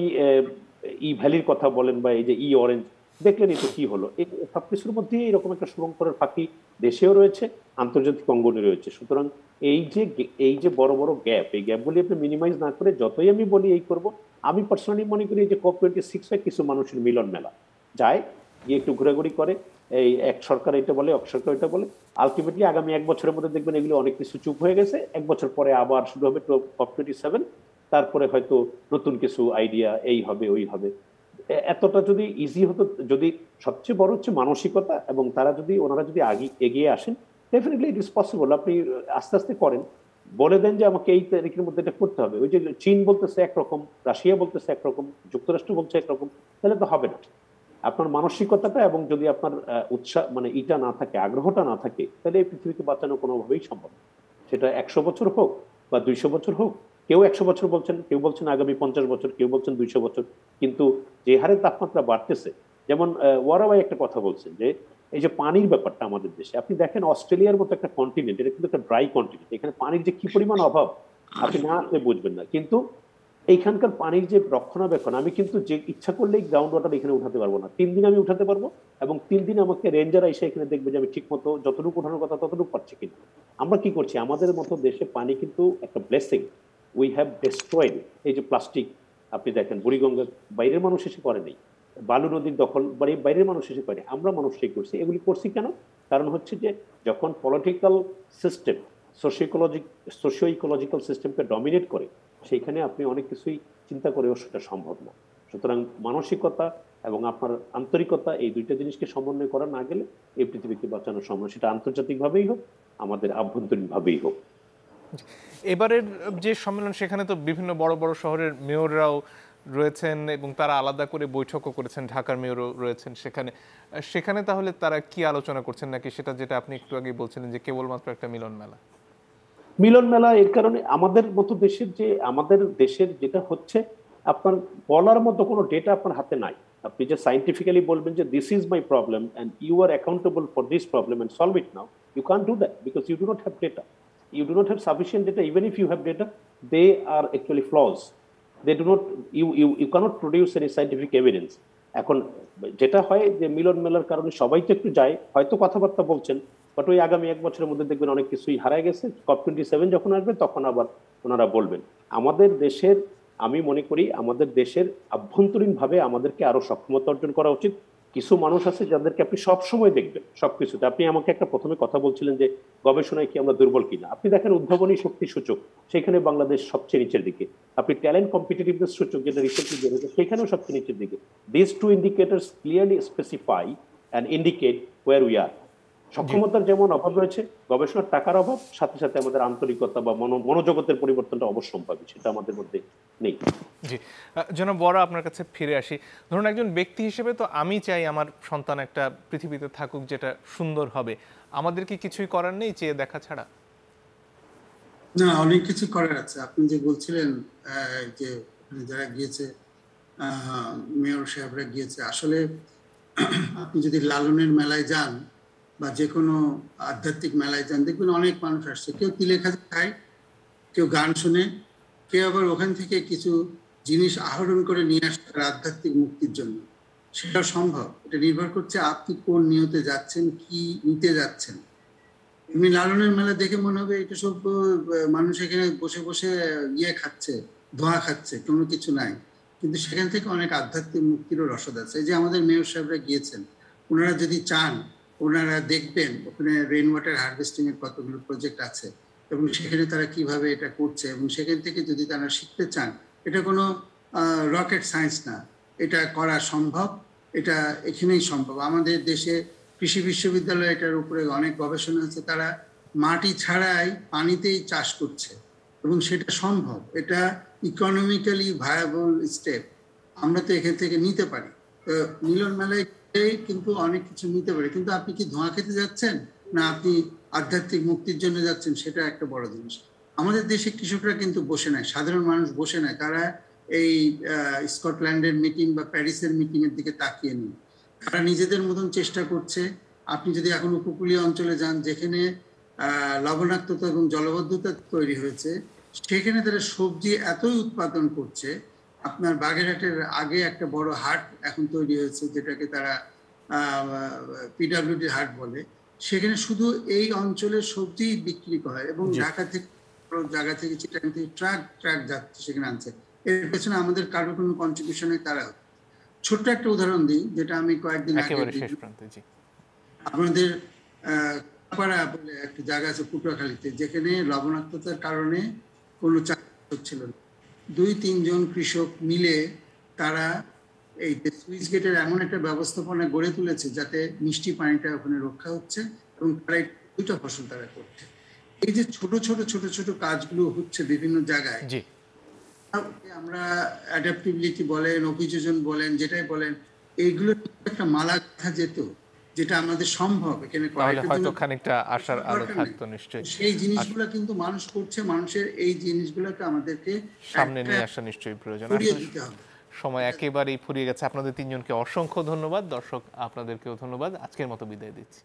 ই ভ্যালির কথা বলেন বা এই যে ই অরেঞ্জ দেখলেন, এটা কি হলো? এই সবকিছুর মধ্যে এরকম একটা শুভঙ্করের ফাঁকি দেশেও রয়েছে, আন্তর্জাতিক অঙ্গনে রয়েছে। সুতরাং এই যে বড় বড় গ্যাপ, এই গ্যাপগুলি আপনি মিনিমাইজ না করে, যতই আমি বলি এই করব, আমি পার্সোনালি মনে করি যে COP26 কিছু মানুষের মিলন মেলা যায়, গিয়ে একটু ঘোরাঘুরি করে, এই এক সরকার এটা বলে, এক সরকার এটা বলে, আলটিমেটলি আগামী 1 বছরের মধ্যে দেখবেন এগুলো অনেক কিছু চুপ হয়ে গেছে। 1 বছর পরে আবার শুরু হবে COP27, তারপরে হয়তো নতুন কিছু আইডিয়া, এই হবে ওই হবে। এতটা যদি ইজি হতো, যদি সবচেয়ে বড় হচ্ছে মানসিকতা, এবং ওনারা যদি এগিয়ে আসেন, ডেফিনেটলি ইট ইজ পসিবল। আপনি আস্তে আস্তে করেন, বলে দেন যে আমাকে এই তারিখের মধ্যে এটা করতে হবে। ওই যে চীন বলতেছে একরকম, রাশিয়া বলতেছে একরকম, যুক্তরাষ্ট্র বলছে একরকম, তাহলে তো হবে না। আপনার মানসিকতাটা এবং যদি আপনার উৎসাহ মানে ইটা না থাকে, আগ্রহটা না থাকে, তাহলে এই পৃথিবীকে বাঁচানো কোনোভাবেই সম্ভব না। সেটা 100 বছর হোক বা 200 বছর হোক। কেউ 100 বছর বলছেন, কেউ বলছেন আগামী 50 বছর, কেউ বলছেন 200 বছর। কিন্তু যে হারে তাপমাত্রা বাড়তেছে, যেমন ওয়ারা ভাই একটা কথা বলছেন যে এই যে পানির ব্যাপারটা আমাদের দেশে, আপনি দেখেন অস্ট্রেলিয়ার মতো একটা কন্টিনেন্ট, এটা কিন্তু একটা ড্রাই কন্টিনেন্ট, এখানে পানির যে কি পরিমাণ অভাব আপনি না আসলে বুঝবেন না। কিন্তু এইখানকার পানির যে রক্ষণাবেক্ষণ, আমি কিন্তু যে ইচ্ছা করলেই গ্রাউন্ড ওয়াটার এখানে উঠাতে পারবো না। 3 দিন আমি উঠাতে পারবো, এবং 3 দিন আমাকে রেঞ্জার এসে এখানে দেখবে যে আমি ঠিক মতো যতটুকু উঠানোর কথা ততটুকু পারছি কিনা। আমরা কি করছি, আমাদের মতো দেশে পানি কিন্তু একটা ব্লেসিং, উই হ্যাভ ডেস্ট্রয়েড। এই যে প্লাস্টিক আপনি দেখেন, বুড়িগঙ্গা বাইরের মানুষ এসে করে নেই, বালু নদীর দখল বাইরের মানুষ এসে করে, আমরা মানুষটাই করছি। এগুলি করছি কেন? কারণ হচ্ছে যে যখন পলিটিক্যাল সিস্টেম সোশিও ইকোলজিক্যাল সিস্টেমকে ডমিনেট করে, সেইখানে আপনি অনেক কিছুই চিন্তা করেও সেটা সম্ভব না। সুতরাং মানসিকতা এবং আপনার আন্তরিকতা, এই দুইটা জিনিসকে সমন্বয় করা না গেলে এই পৃথিবীকে বাঁচানো সম্ভব, সেটা আন্তর্জাতিকভাবেই হোক, আমাদের আভ্যন্তরীণভাবেই হোক। এবারের যে সম্মেলন, সেখানে তো বিভিন্ন বড় বড় শহরের মেয়ররাও রয়েছেন এবং তারা আলাদা করে বৈঠকও করেছেন, ঢাকার মেয়রও রয়েছেন সেখানে তাহলে তারা কি আলোচনা করছেন, নাকি সেটা যেটা আপনি একটু আগে বলছিলেন যে কেবলমাত্র একটা মিলন মেলা? মিলন মেলা এর কারণে আমাদের মতো আমাদের দেশের যেটা হচ্ছে, আপনার বলার মতো কোনো ডেটা আপনার হাতে নাই। আপনি যে সাইন্টিফিক্যালি বলবেন যে this is my problem and you are accountable for this problem and solve it now, you can do that because you do not have data. You do not have sufficient data. Even if you have data, they are actually flaws. They do not, you cannot produce any scientific evidence. এখন যেটা হয় যে মিলন মেলার কারণে সবাই তো একটু যায়, হয়তো কথাবার্তা বলছেন, বাট ওই আগামী 1 বছরের মধ্যে দেখবেন অনেক কিছুই হারায় গেছে। COP27 যখন আসবে তখন আবার ওনারা বলবেন। আমাদের দেশের, আমি মনে করি আমাদের দেশের আভ্যন্তরীণভাবে আমাদেরকে আরো সক্ষমতা অর্জন করা উচিত। কিছু মানুষ আছে যাদেরকে আপনি সবসময় দেখবেন সবকিছুতে। আপনি আমাকে একটা প্রথমে কথা বলছিলেন যে গবেষণায় কি আমরা দুর্বল কিনা। আপনি দেখেন উদ্ভাবনী শক্তি সূচক, সেখানে বাংলাদেশ সবচেয়ে নিচের দিকে। আপনি ট্যালেন্ট কম্পিটিটিভনেস সূচক, যেটা রিসেন্টলি বের হয়েছে, সেখানেও সবচেয়ে নিচের দিকে। This two indicators clearly specify and indicate where we are. সক্ষমতার যেমন অভাব রয়েছে, গবেষণার টাকার অভাব, সাথে সাথে আমাদের আন্তরিকতা বা মনোজগতের পরিবর্তনটা অবশ্যম্ভাবী, সেটা আমাদের মধ্যে নেই। জি, জনাব বড় আপনার কাছে ফিরে আসি। ধরুন একজন ব্যক্তি হিসেবে তো আমি চাই আমার সন্তান একটা পৃথিবীতে থাকুক যেটা সুন্দর হবে, আমাদের কি কিছুই করার নেই চেয়ে দেখা ছাড়া? না, অনেক কিছু করার আছে। আপনি যে বলছিলেন যে যারা গিয়েছে, মেয়র সাহেবরা গিয়েছে, আসলে আপনি যদি লালনের মেলায় যান বা যে কোনো আধ্যাত্মিক মেলায় যান, দেখবেন অনেক মানুষ আসছে। কেউ তিলেখাজা খায়, কেউ গান শুনে, কেউ আবার ওখান থেকে কিছু জিনিস আহরণ করে নিয়ে আসে তার আধ্যাত্মিক মুক্তির জন্য। সেটা সম্ভব। এটা নির্ভর করছে আপনি কোন নিয়তে যাচ্ছেন, কি নিতে যাচ্ছেন। এমনি লালনের মেলা দেখে মনে হবে এটা সব মানুষ এখানে বসে বসে খাচ্ছে, ধোঁয়া খাচ্ছে, কোনো কিছু নাই। কিন্তু সেখান থেকে অনেক আধ্যাত্মিক মুক্তিরও রসদ আছে। এই যে আমাদের মেয়র সাহেবরা গিয়েছেন, ওনারা যদি চান, ওনারা দেখবেন ওখানে রেইন ওয়াটার হারভেস্টিং এর কতগুলো প্রজেক্ট আছে এবং সেখানে তারা কিভাবে এটা করছে, এবং সেখান থেকে যদি তারা শিখতে চান, এটা কোনো রকেট সায়েন্স না, এটা করা সম্ভব। এটা এখানেই সম্ভব। আমাদের দেশে কৃষি বিশ্ববিদ্যালয় এটার উপরে অনেক গবেষণা আছে। তারা মাটি ছাড়াই পানিতেই চাষ করছে এবং সেটা সম্ভব। এটা ইকোনমিক্যালি ভায়াবল স্টেপ। আমরা তো এখান থেকে নিতে পারি। মিলন মেলায় কিন্তু অনেক কিছু নিতে পারে। কিন্তু আপনি কি ধোঁয়া খেতে যাচ্ছেন না আপনি আধ্যাত্মিক মুক্তির জন্য যাচ্ছেন, সেটা একটা বড় জিনিস। আমাদের দেশে কৃষকরা কিন্তু বসে নাই, সাধারণ মানুষ বসে নাই। তারা এই স্কটল্যান্ডের মিটিং বা প্যারিসের মিটিং এর দিকে তাকিয়ে নেই। তারা নিজেদের মতন চেষ্টা করছে। আপনি যদি এখন উপকূলীয় অঞ্চলে যান, যেখানে লবণাক্ততা এবং জলবদ্ধতা তৈরি হয়েছে, সেখানে তারা সবজি এতই উৎপাদন করছে। আপনার বাগেরহাটের আগে একটা বড় হাট এখন তৈরি হয়েছে, যেটাকে তারা পিডব্লিউডি হাট বলে। সেখানে শুধু এই অঞ্চলের সবজি বিক্রি হয় এবং ঢাকা থেকে জায়গা থেকে চিটাগাং থেকে ট্রাক যাচ্ছে, সেখানে আনছে। এর পেছনে আমাদের কারো কোনো কন্ট্রিবিউশন নেই। তারা ছোট্ট একটা উদাহরণ দিই, যেটা আমি কয়েকদিন আগে, আমাদের পাড়া বলে একটা জায়গা আছে পটুয়াখালীতে, যেখানে লবণাক্ততার কারণে কোনো চাষ হচ্ছিল না। 2-3 জন কৃষক মিলে তারা এই সুইচ গেটের এমন একটা ব্যবস্থাপনা গড়ে তুলেছে যাতে মিষ্টি পানিটা ওখানে রক্ষা হচ্ছে এবং তারা 2টা ফসল তারা করছে। এই যে ছোট ছোট ছোট ছোট কাজগুলো হচ্ছে বিভিন্ন জায়গায়, জি, আমরা অ্যাডাপ্টিবিলিটি বলেন, অভিযোজন বলেন, যেটাই বলেন, এইগুলো একটা মালা গাঁথা যেত, যেটা আমাদের সম্ভব এখানে করা। তাহলে এটার হয়তো জন্য খানিকটা আশার আলো দরকার নেই। থাকতো নিশ্চয়ই। সেই জিনিসগুলো কিন্তু মানুষ করছে, মানুষের এই জিনিসগুলোকে আমাদেরকে সামনে একটা নিয়ে আসা নিশ্চয়ই প্রয়োজন। ছড়িয়ে আসলে দিতে হবে। সময় একেবারেই ফুরিয়ে গেছে। আপনাদের তিনজনকে অসংখ্য ধন্যবাদ। দর্শক আপনাদেরকেও ধন্যবাদ। আজকের মতো বিদায় দিচ্ছি।